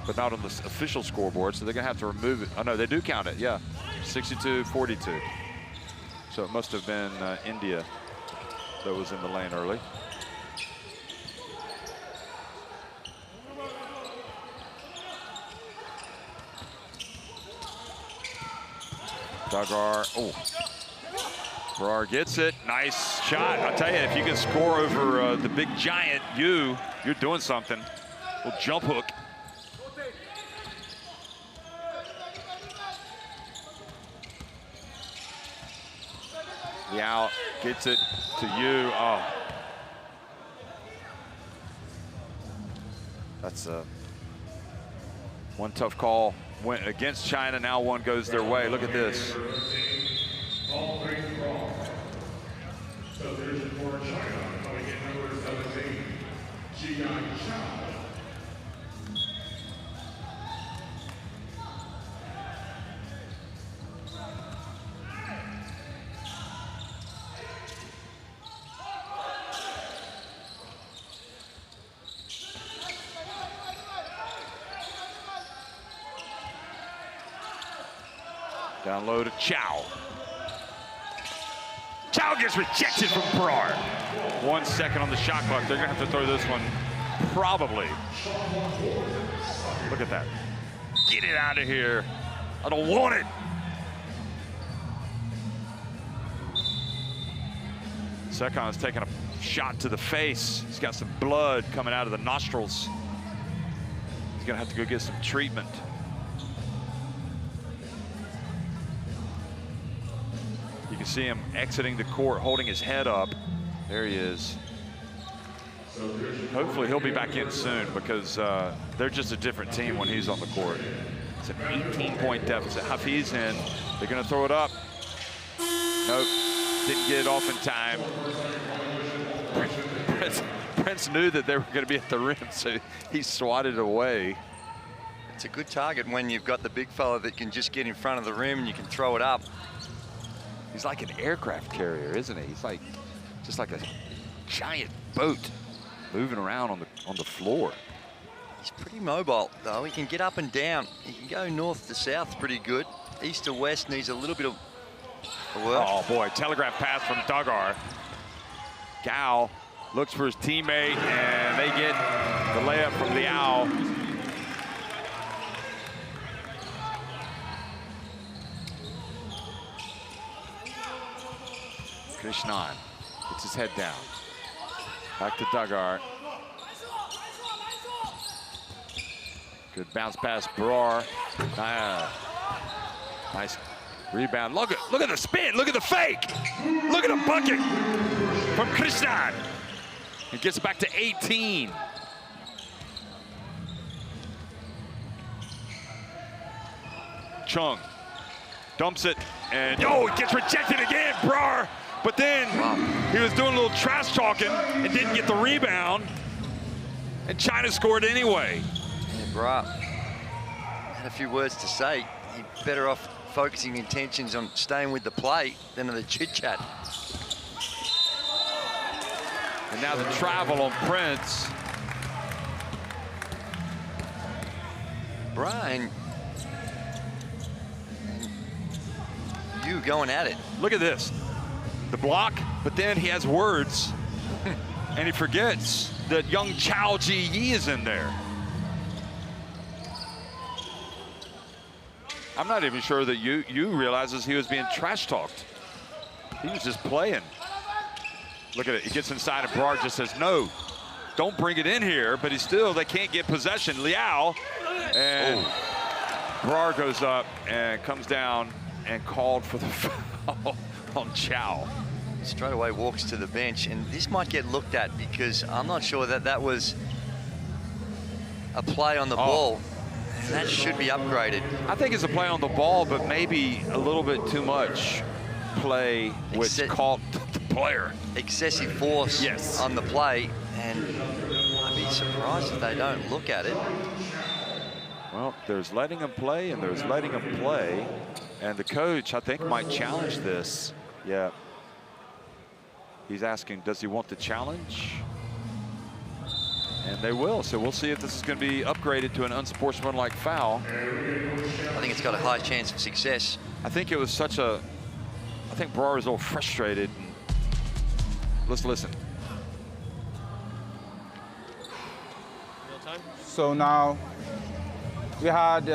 but not on the official scoreboard, so they're going to have to remove it. Oh, no, they do count it, yeah. 62-42. So it must have been India that was in the lane early. Dagar, oh. Brar gets it, nice shot. I'll tell you, if you can score over the big giant Yu, you're doing something. Little jump hook. Yao gets it to Yu. Oh. That's one tough call. Went against China, now one goes their way. Look at this. Down low to Chow. Chow gets rejected from Brar. 1 second on the shot clock. They're gonna have to throw this one, probably. Look at that. Get it out of here. I don't want it. Sekon is taking a shot to the face. He's got some blood coming out of the nostrils. He's gonna have to go get some treatment. You can see him exiting the court, holding his head up. There he is. Hopefully he'll be back in soon, because they're just a different team when he's on the court. It's an 18-point deficit. Hafiz in. They're going to throw it up. Nope. Didn't get it off in time. Prince knew that they were going to be at the rim, so he swatted it away. It's a good target when you've got the big fella that can just get in front of the rim and you can throw it up. He's like an aircraft carrier, isn't he? He's like just like a giant boat moving around on the floor. He's pretty mobile, though. He can get up and down. He can go north to south pretty good. East to west needs a little bit of work. Oh, boy, telegraph pass from Dagar. Gao looks for his teammate, and they get the layup from Liao. Krishnan gets his head down. Back to Dagar. Good bounce pass, Brar. Nice rebound. Look at the spin. Look at the fake. Look at the bucket from Krishnan. He gets it back to 18. Chung dumps it, and oh, it gets rejected again, Brar. But then he was doing a little trash talking and didn't get the rebound, and China scored anyway. Yeah, Brar had a few words to say. He's better off focusing intentions on staying with the play than on the chit-chat. And now the travel on Prince. Brar and Yu going at it. Look at this. The block, but then he has words, and he forgets that young Chao Ji Yi is in there. I'm not even sure that you realizes he was being trash talked. He was just playing. Look at it, he gets inside and Brar just says, no, don't bring it in here, but they can't get possession. Liao, and Brar goes up and comes down and called for the foul on Chao. Straight away walks to the bench, and this might get looked at because I'm not sure that was a play on the ball. And that should be upgraded. I think it's a play on the ball, but maybe a little bit too much play, which caught the player. Excessive force on the play, and I'd be surprised if they don't look at it. Well, there's letting him play and there's letting him play. And the coach, I think, might challenge this. Yeah. He's asking, does he want the challenge? And they will. So we'll see if this is going to be upgraded to an unsportsmanlike foul. I think it's got a high chance of success. I think it was such a, I think Brar was a little frustrated. Let's listen. So now we had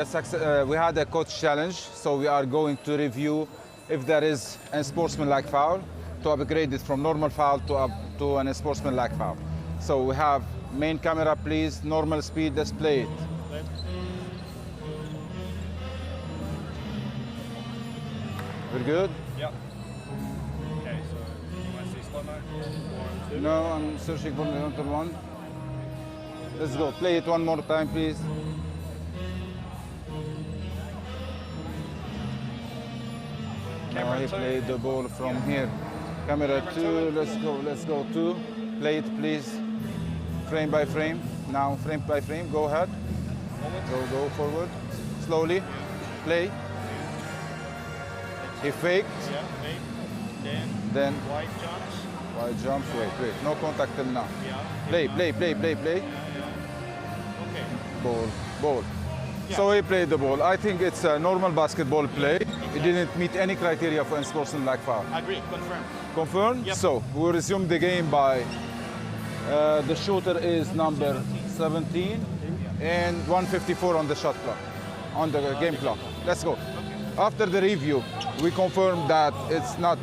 a coach challenge. So we are going to review if there is a unsportsmanlike foul, to upgrade it from normal foul to an unsportsmanlike foul. So we have main camera, please, normal speed, display it. We're good? Yep. Okay, so you want to see slow mo? 1, 2. No, I'm searching for the one. Let's go. Play it one more time, please. Now he played the ball from here. Camera 2, let's go 2. Play it, please. Frame by frame. Now frame by frame, go ahead. Go forward. Slowly. Play. He faked. Yeah, fake. Then White jumps. White jumps, wait. No contact till now. Yeah. Play. Okay. Ball. Yeah. So he played the ball. I think it's a normal basketball play. He didn't meet any criteria for unsportsmanlike foul. Agree, confirm. Confirmed? Yep. So we'll resume the game by the shooter is number 17 and 154 on the shot clock, on the game clock. Let's go. After the review, we confirmed that it's not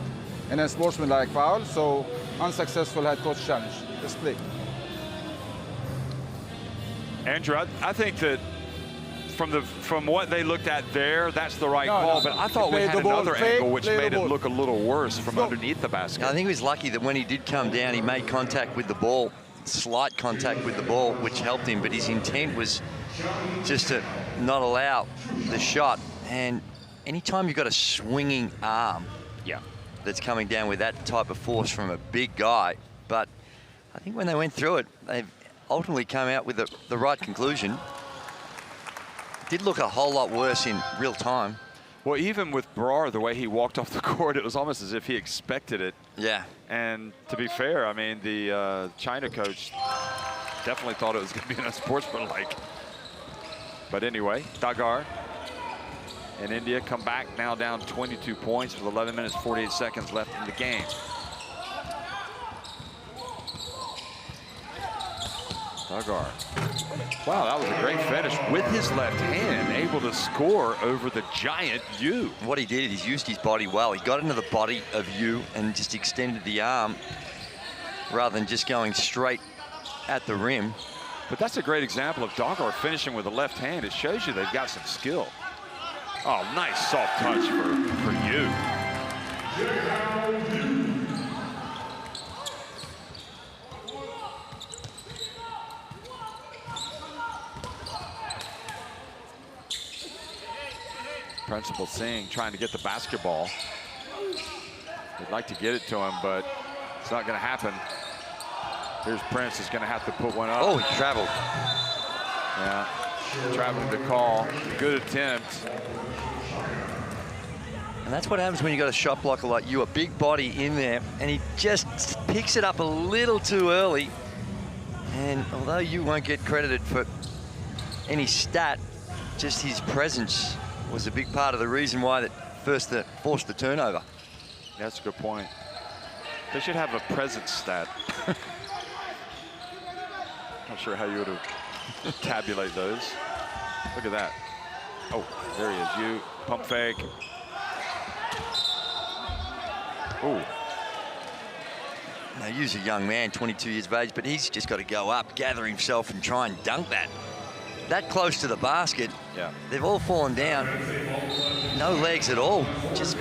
an unsportsmanlike foul, so unsuccessful head coach challenge. Let's play. Andrew, I think that from what they looked at there, that's the right call. But I thought we had another angle which made it look a little worse from underneath the basket. I think he was lucky that when he did come down, he made contact with the ball, slight contact with the ball, which helped him. But his intent was just to not allow the shot. And anytime you've got a swinging arm that's coming down with that type of force from a big guy, but I think when they went through it, they ultimately came out with the right conclusion. Did look a whole lot worse in real time. Well, even with Brar, the way he walked off the court, it was almost as if he expected it. Yeah. And to be fair, I mean, the China coach definitely thought it was going to be an unsportsmanlike. But anyway, Dagar and India come back now down 22 points with 11 minutes, 48 seconds left in the game. Dagar. Wow, that was a great finish with his left hand, able to score over the giant Yu. What he did is used his body well. He got into the body of Yu and just extended the arm rather than just going straight at the rim. But that's a great example of Dagar finishing with the left hand. It shows you they've got some skill. Oh, nice soft touch for Yu. Principal Singh trying to get the basketball. They'd like to get it to him, but it's not going to happen. Here's Prince is going to have to put one up. Oh, he traveled. Yeah, traveling to call. Good attempt. And that's what happens when you got a shot blocker like you, a big body in there, and he just picks it up a little too early. And although you won't get credited for any stat, just his presence was a big part of the reason why that forced the turnover. That's a good point. They should have a presence stat. Not sure how you would tabulate those. Look at that. Oh, there he is. You pump fake. Ooh. Now, Yu's a young man, 22 years of age, but he's just got to go up, gather himself, and try and dunk that. That close to the basket. Yeah. They've all fallen down. No legs at all. Just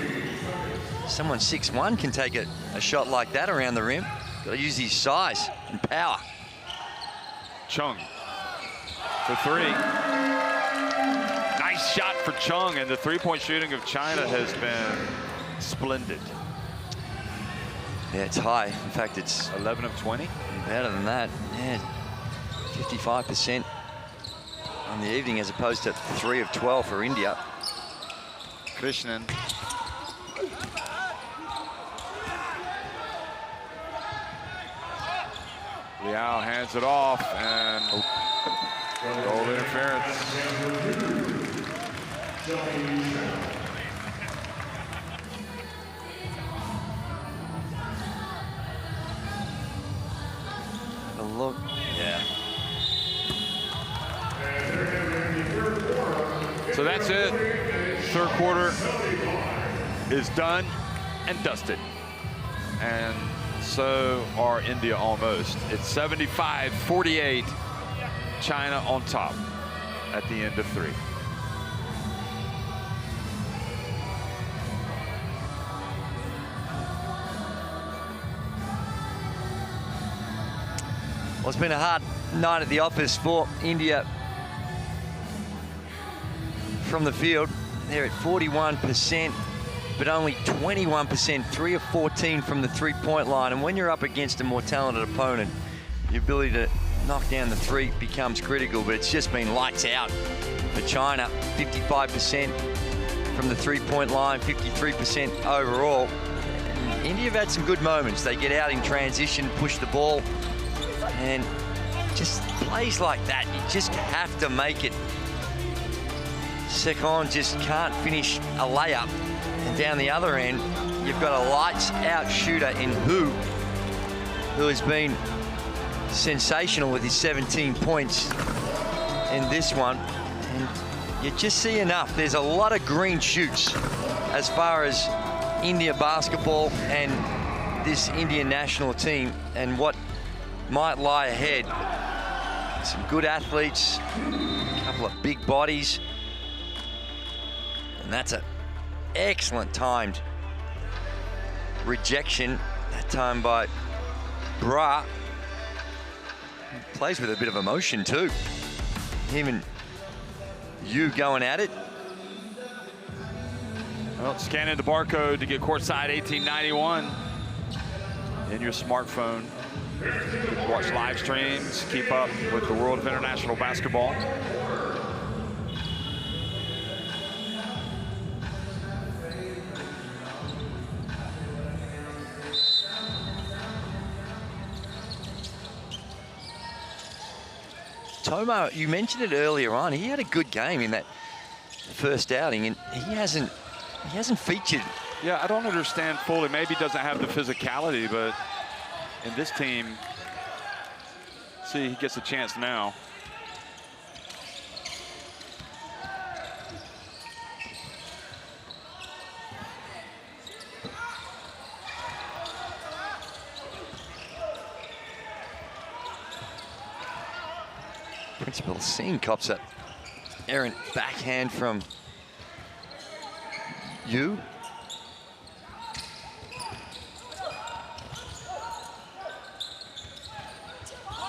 someone 6'1" can take a shot like that around the rim. Got to use his size and power. Chung for three. Nice shot for Chung, and the three-point shooting of China has been splendid. Yeah, it's high. In fact, it's 11 of 20. Better than that. Yeah, 55% on the evening as opposed to 3 of 12 for India. Krishnan. Liao hands it off, and goal interference. A look, yeah. So that's it. Third quarter is done and dusted. And so are India almost. It's 75-48. China on top at the end of 3. Well, it's been a hard night at the office for India from the field. They're at 41%, but only 21%, 3 of 14 from the three-point line. And when you're up against a more talented opponent, the ability to knock down the three becomes critical, but it's just been lights out for China. 55% from the three-point line, 53% overall. And India have had some good moments. They get out in transition, push the ball, and just plays like that, you just have to make it. Sekon just can't finish a layup. And down the other end, you've got a lights-out shooter in who has been sensational with his 17 points in this one. And you just see enough. There's a lot of green shoots as far as India basketball and this Indian national team and what might lie ahead. Some good athletes, a couple of big bodies, and that's an excellent timed rejection, that time by Bra. He plays with a bit of emotion too. Him and Yu going at it. Well, scanning the barcode to get courtside 1891 in your smartphone. Watch live streams, keep up with the world of international basketball. Tomo, you mentioned it earlier on. He had a good game in that first outing, and he hasn't featured. Yeah, I don't understand fully. Maybe he doesn't have the physicality, but in this team, see, he gets a chance now. Principal Singh cops a errant backhand from Yu.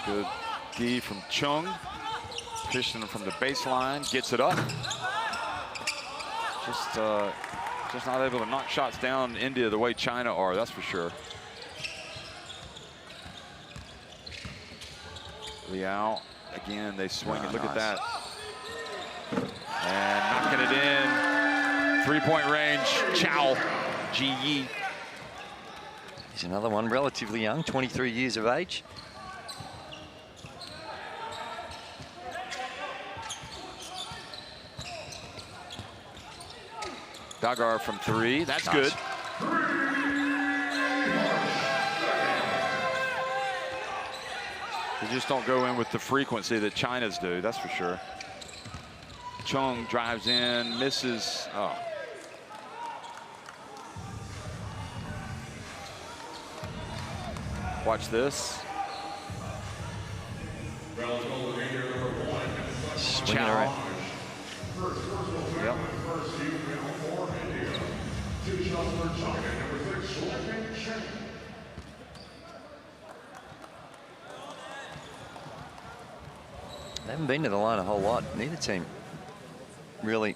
Good D from Chung. Krishnan from the baseline gets it up. Just not able to knock shots down India the way China are, that's for sure. Liao, again, they swing it. Look at that. And knocking it in. Three-point range, Chow, Ji. He's another one, relatively young, 23 years of age. Dagar from 3, that's good. They just don't go in with the frequency that China's do, that's for sure. Chung drives in, misses. Oh. Watch this. Swinging around. Yep. They haven't been to the line a whole lot. Neither team really.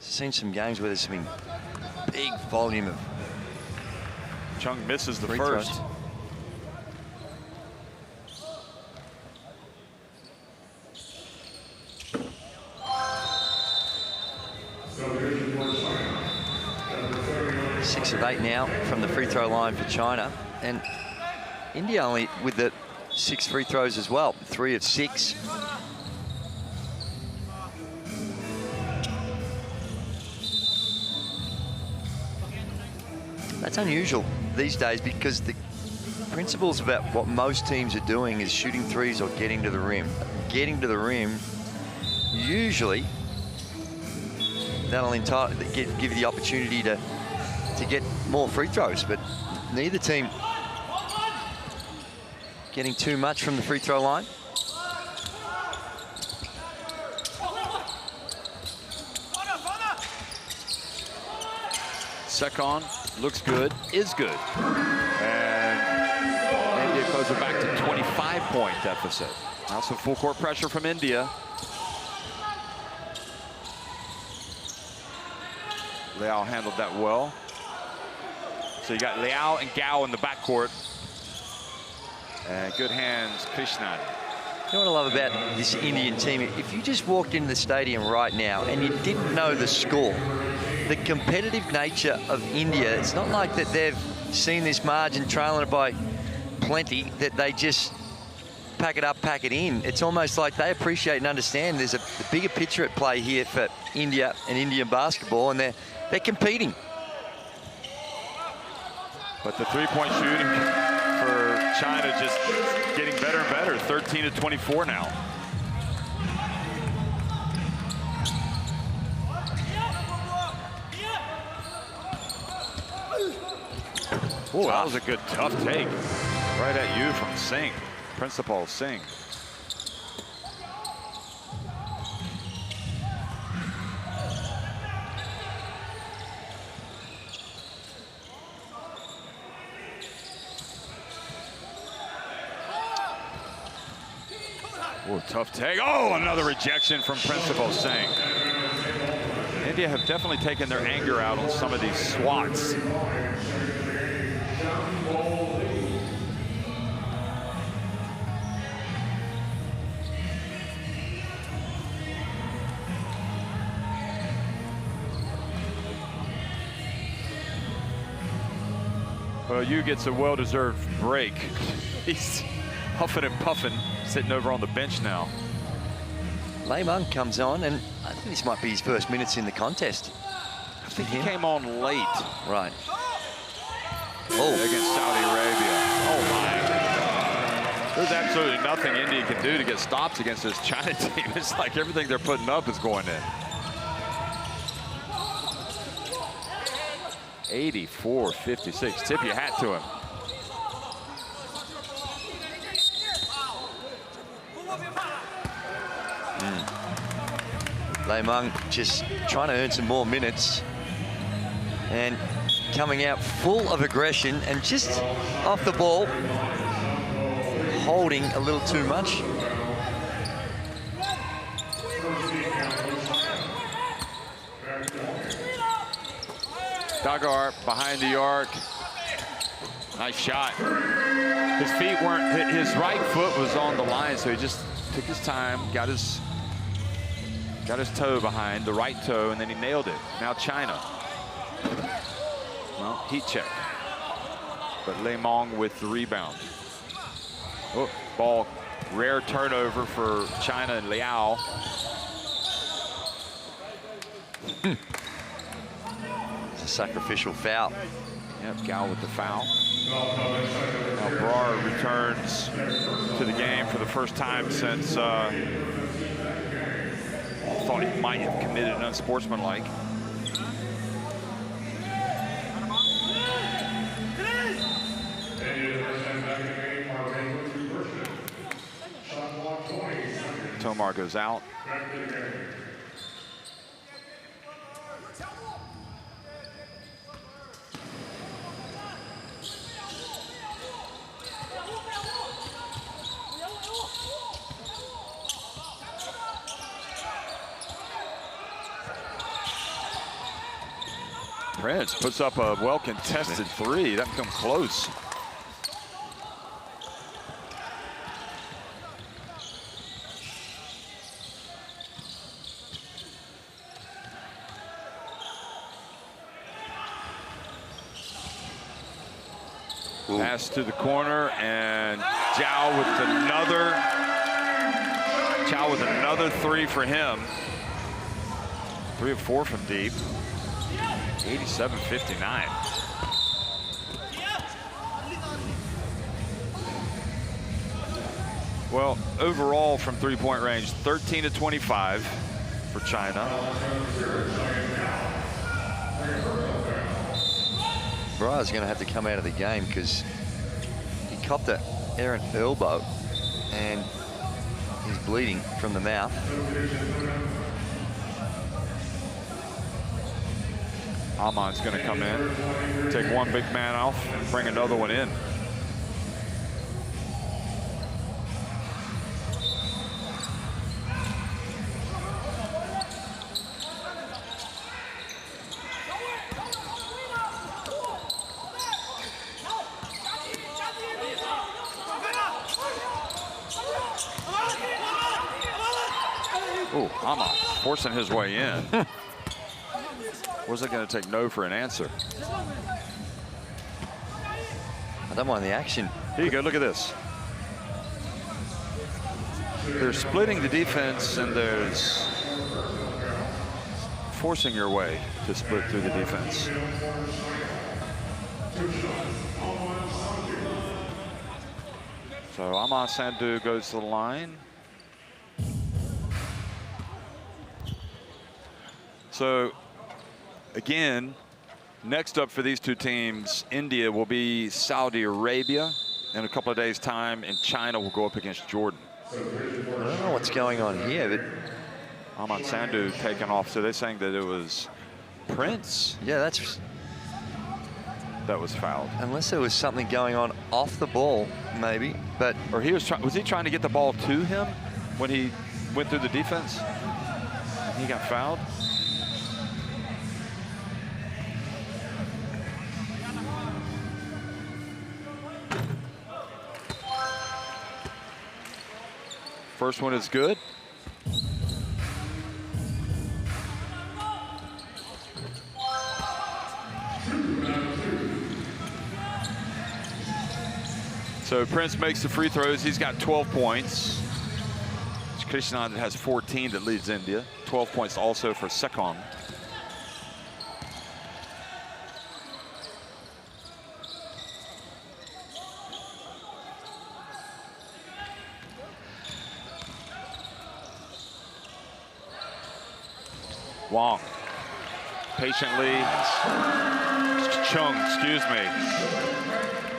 Seen some games where there's been big volume of. Chung misses the free first. throws. Six of 8 now from the free throw line for China, and India only with the 6 free throws as well, 3 of 6. That's unusual these days because the principles about what most teams are doing is shooting threes or getting to the rim. Getting to the rim, usually that'll give you the opportunity to get more free throws, but neither team getting too much from the free throw line. Second looks good, is good. And India closes it back to 25-point deficit. Now some full court pressure from India. Liao handled that well. So you got Liao and Gao in the backcourt. And good hands, Krishnan. You know what I love about this Indian team? If you just walked into the stadium right now and you didn't know the score, the competitive nature of India, it's not like that they've seen this margin trailing it by plenty, that they just pack it up, pack it in. It's almost like they appreciate and understand there's a bigger picture at play here for India and Indian basketball, and they're competing. But the three-point shooting for China just getting better and better. 13 to 24 now. Oh, that was a good tough take. Right at you from Singh, Principal Singh. Oh, tough take. Oh, another rejection from Principal Singh. India have definitely taken their anger out on some of these swats. Well, Yu gets a well-deserved break. He's huffing and puffing, sitting over on the bench now. Lei Meng comes on, and I think this might be his first minutes in the contest. I think he came on late. Right. Oh, against Saudi Arabia. Oh, my. There's absolutely nothing India can do to get stops against this China team. It's like everything they're putting up is going in. 84-56. Tip your hat to him. Lei Meng just trying to earn some more minutes and coming out full of aggression and just off the ball, holding a little too much. Dagar behind the arc. Nice shot. His feet weren't, his right foot was on the line, so he just took his time, got his toe behind, the right toe, and then he nailed it. Now China. Well, heat check. But Lei Meng with the rebound. Oh, ball, rare turnover for China and Liao. It's a sacrificial foul. Yep, Gao with the foul. Brar returns to the game for the first time since thought he might have committed an unsportsmanlike. Tomar goes out. Prince puts up a well-contested three. That come close. Pass to the corner, and Zhao with another three for him. 3 of 4 from deep. 87-59. Well, overall from three-point range, 13 of 25 for China. Brar's going to have to come out of the game because he copped an errant elbow and he's bleeding from the mouth. Amon's going to come in, take one big man off, and bring another one in. Oh, Amon forcing his way in. Was it going to take no for an answer? I don't mind the action. Here you go, look at this. They're splitting the defense, and there's forcing your way to split through the defense. So Amon Sandhu goes to the line. So again, next up for these two teams, India will be Saudi Arabia in a couple of days' time, and China will go up against Jordan. I don't know what's going on here, but Amon Sandhu taken off. So they're saying that it was Prince. Yeah, that was fouled. Unless there was something going on off the ball, maybe. But or he was he trying to get the ball to him when he went through the defense? He got fouled. First one is good. So Prince makes the free throws. He's got 12 points. Krishnanand has 14 that leads India. 12 points also for Sekong. Wong, patiently, Chung, excuse me.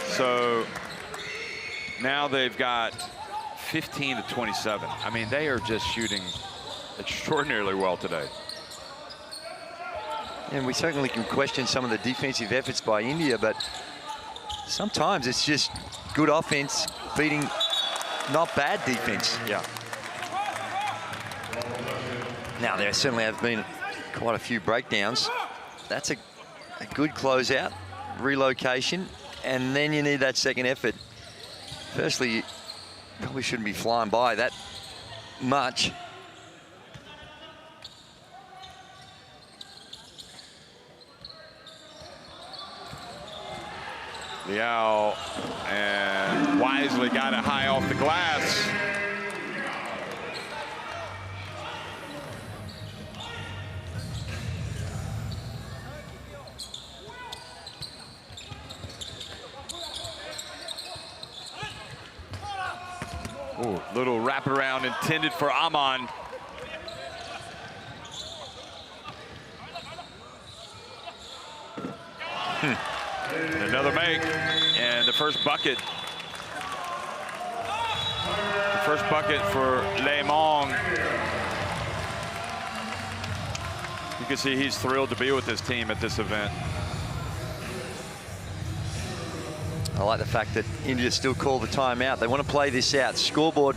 So now they've got 15 to 27. I mean, they are just shooting extraordinarily well today. And we certainly can question some of the defensive efforts by India, but sometimes it's just good offense beating not bad defense. Yeah. Now, there certainly have been quite a few breakdowns. That's a good closeout, relocation, and then you need that second effort. Firstly, you probably shouldn't be flying by that much. Liao, and wisely got it high off the glass. Oh, little wraparound intended for Aman. Another make, and the first bucket. The first bucket for Le Mong. You can see he's thrilled to be with his team at this event. I like the fact that India still call the timeout. They want to play this out. Scoreboard,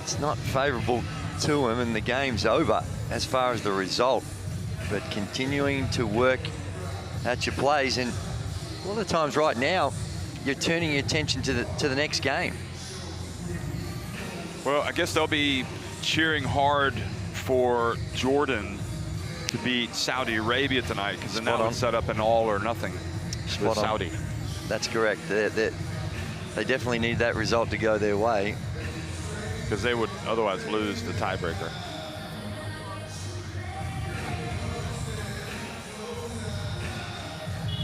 it's not favourable to them, and the game's over as far as the result. But continuing to work at your plays, and a lot of times right now, you're turning your attention to the next game. Well, I guess they'll be cheering hard for Jordan to beat Saudi Arabia tonight, because then that would set up an all or nothing with Saudi. That's correct. They definitely need that result to go their way, because they would otherwise lose the tiebreaker.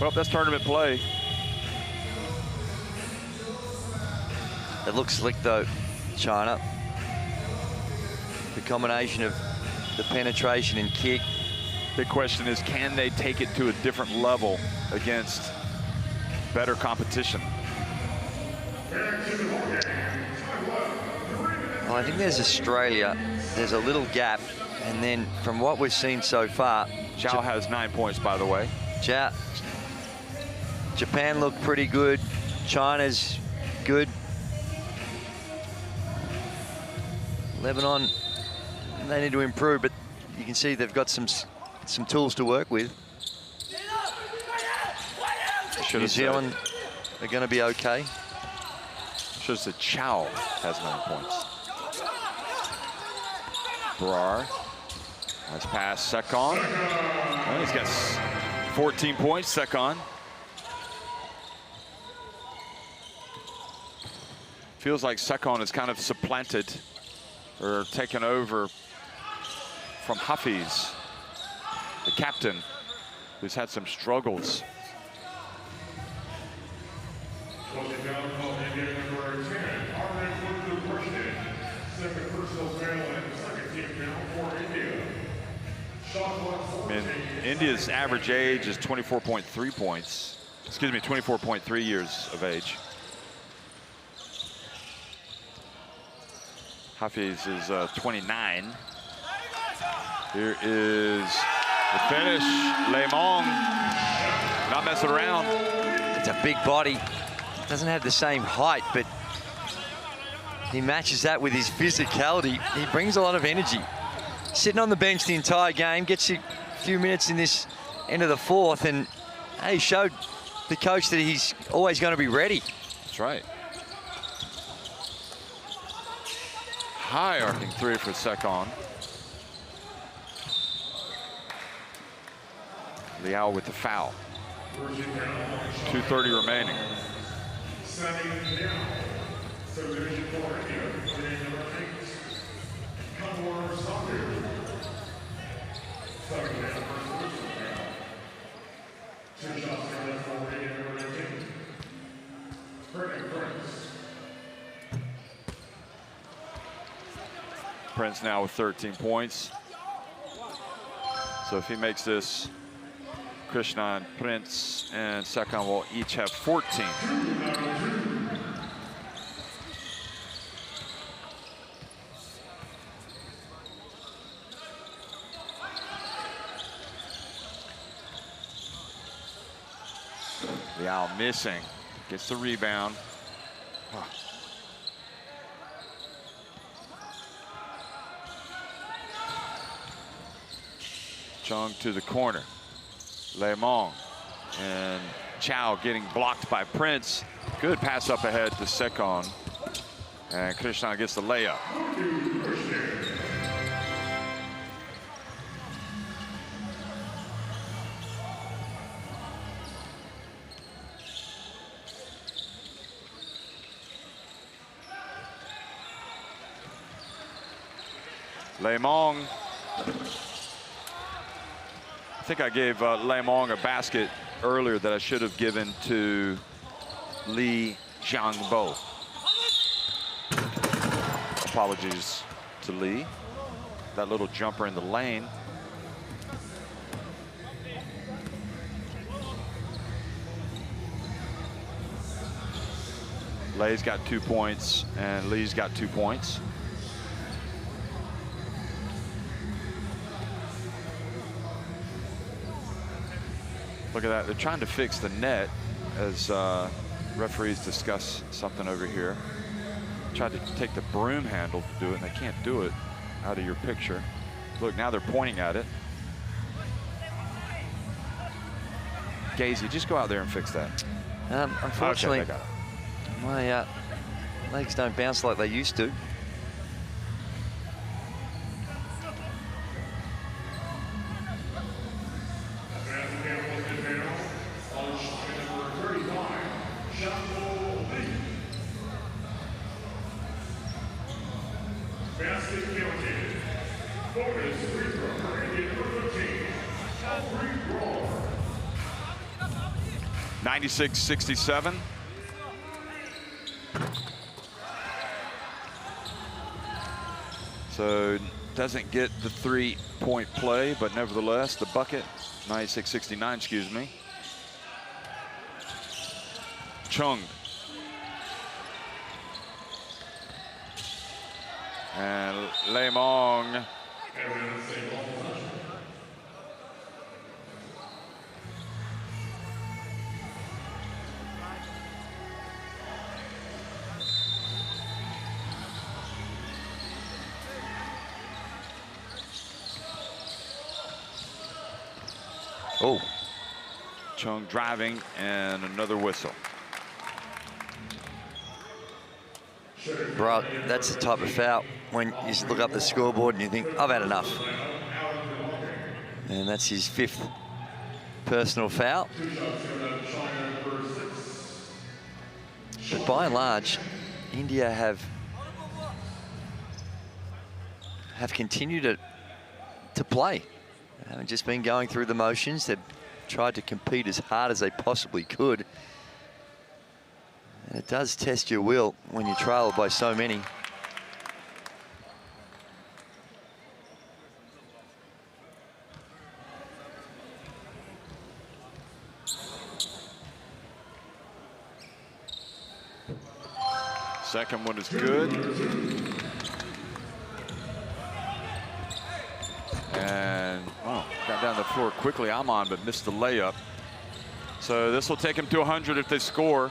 Well, that's tournament play. It looks slick though, China. The combination of the penetration and kick. Big question is, can they take it to a different level against better competition? Well, I think there's Australia. There's a little gap, and then from what we've seen so far, Zhao has 9 points, by the way. Japan looked pretty good. China's good. Lebanon, they need to improve, but you can see they've got some tools to work with. New Zealand are going to be okay. Shows that Chow has 9 points. Brar. Nice pass, Sekon. Well, he's got 14 points, Sekon. Feels like Sekon is kind of supplanted or taken over from Hafiz, the captain, who's had some struggles. I mean, India's average age is 24.3 points. Excuse me, 24.3 years of age. Hafiz is 29. Here is the finish. Le Mong not messing around. It's a big body. Doesn't have the same height, but he matches that with his physicality. He brings a lot of energy. Sitting on the bench the entire game, gets you a few minutes in this end of the fourth, and he showed the coach that he's always going to be ready. That's right. High arcing three for Sekon. Liao with the foul. 2:30 remaining. Prince now with 13 points. So if he makes this, Krishnan, Prince, and Sekon will each have 14. Liao missing, gets the rebound. Chung to the corner. Le Mong and Chow getting blocked by Prince. Good pass up ahead to Sekon. And Krishnan gets the layup. Le Mong. I think I gave Le Mong a basket earlier that I should have given to Lee Jiangbo. apologies to Lee. That little jumper in the lane. Lei's got 2 points and Lee's got 2 points. Look at that, they're trying to fix the net as referees discuss something over here. Tried to take the broom handle to do it and they can't do it out of your picture. Look, now they're pointing at it. Gazy, just go out there and fix that. Unfortunately, okay, my legs don't bounce like they used to. .96-67. So doesn't get the 3-point play, but nevertheless the bucket. 96-69, excuse me. Chung. And Lei Mong. Oh. Chung driving and another whistle. Bro, that's the type of foul when you just look up the scoreboard and you think, I've had enough. And that's his 5th personal foul. But by and large, India have continued to play. They haven't just been going through the motions. They've tried to compete as hard as they possibly could. And it does test your will when you trail by so many. Second one is good. And got down the floor quickly, Amon, but missed the layup. So this will take him to 100 if they score.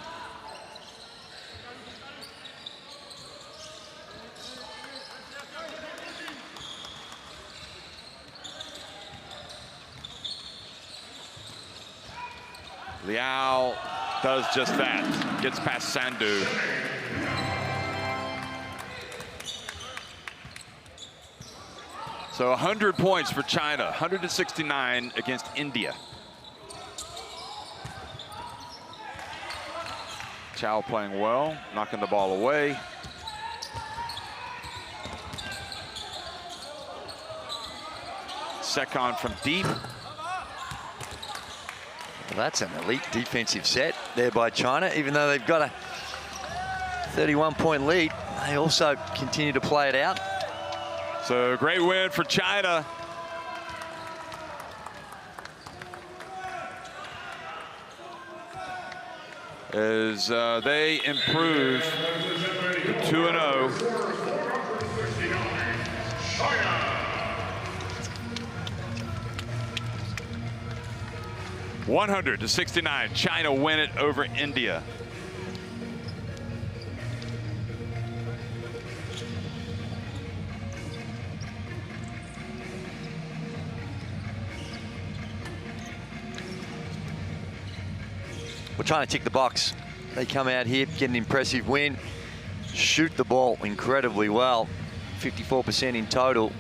Liao does just that, gets past Sandhu. So 100 points for China, 169 against India. Chow playing well, knocking the ball away. Sekon from deep. Well, that's an elite defensive set there by China. Even though they've got a 31-point lead, they also continue to play it out. So great win for China. As they improve to 2-0. 100-69, China win it over India. We're trying to tick the box. They come out here, get an impressive win, shoot the ball incredibly well, 54% in total.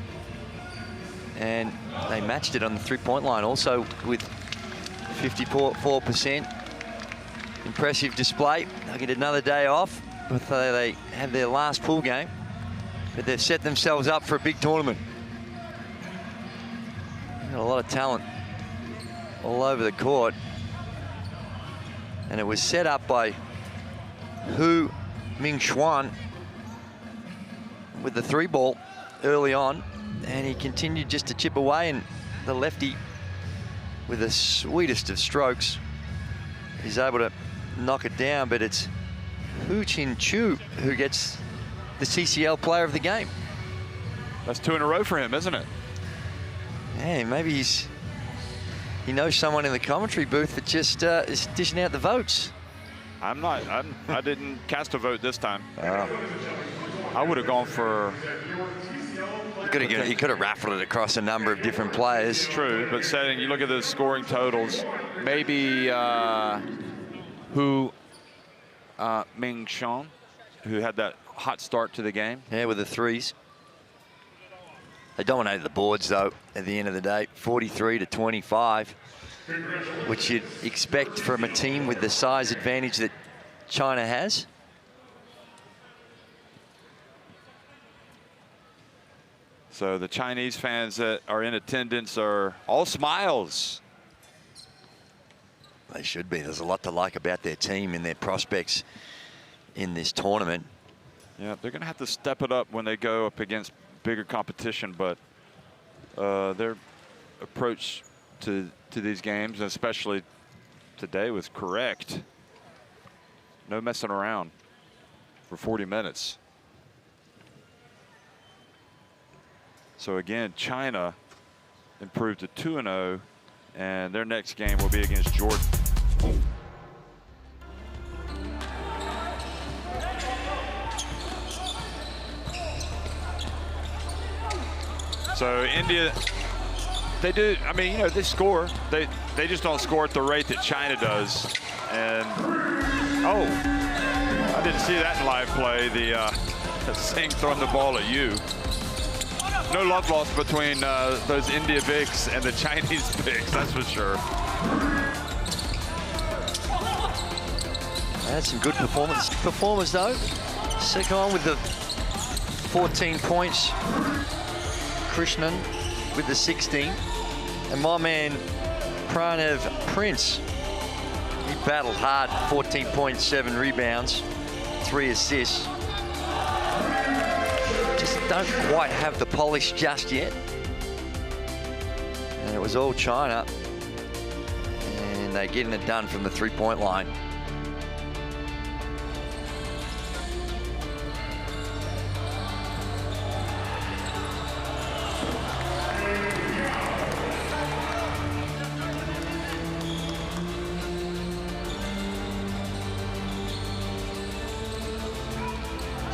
And they matched it on the 3-point line also with 54%. Impressive display. They'll get another day off. They have their last pool game, but they've set themselves up for a big tournament. Got a lot of talent all over the court. And it was set up by Hu Mingxuan with the 3-ball early on, and he continued just to chip away, and the lefty, with the sweetest of strokes, is able to knock it down, but it's Hu Chin Chu who gets the CCL player of the game. That's 2 in a row for him, isn't it? Yeah, maybe he knows someone in the commentary booth that just is dishing out the votes. I didn't cast a vote this time. I would have gone for... You could have raffled it across a number of different players. True, but you look at the scoring totals, maybe Hu Ming Shon, who had that hot start to the game. Yeah, with the 3s. They dominated the boards, though, at the end of the day, 43-25, which you'd expect from a team with the size advantage that China has. So the Chinese fans that are in attendance are all smiles. They should be. There's a lot to like about their team and their prospects in this tournament. Yeah, they're going to have to step it up when they go up against bigger competition, but their approach to these games, especially today, was correct. No messing around for 40 minutes. So again, China improved to 2-0, and their next game will be against Jordan. So India, they do, I mean, you know, they score. They just don't score at the rate that China does. And, oh, I didn't see that in live play. The Singh throwing the ball at you. No love lost between those India bigs and the Chinese bigs, that's for sure. That's some good performers, though. Second on with the 14 points. Krishnan with the 16. And my man, Pranav Prince, he battled hard, 14.7 rebounds, 3 assists. Just don't quite have the polish just yet. And it was all China. And they're getting it done from the 3-point line.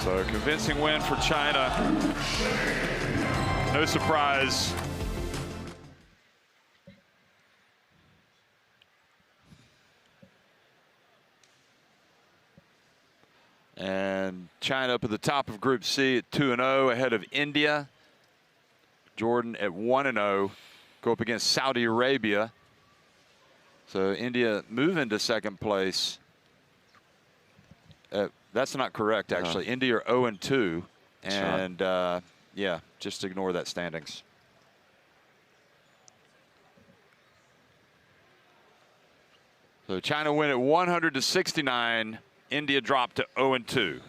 So a convincing win for China. No surprise. And China up at the top of Group C at 2-0, ahead of India. Jordan at 1-0, go up against Saudi Arabia. So India moving to second place. That's not correct, actually. No. India are 0-2, and yeah, just ignore that standings. So China win at 100-69. India dropped to 0-2.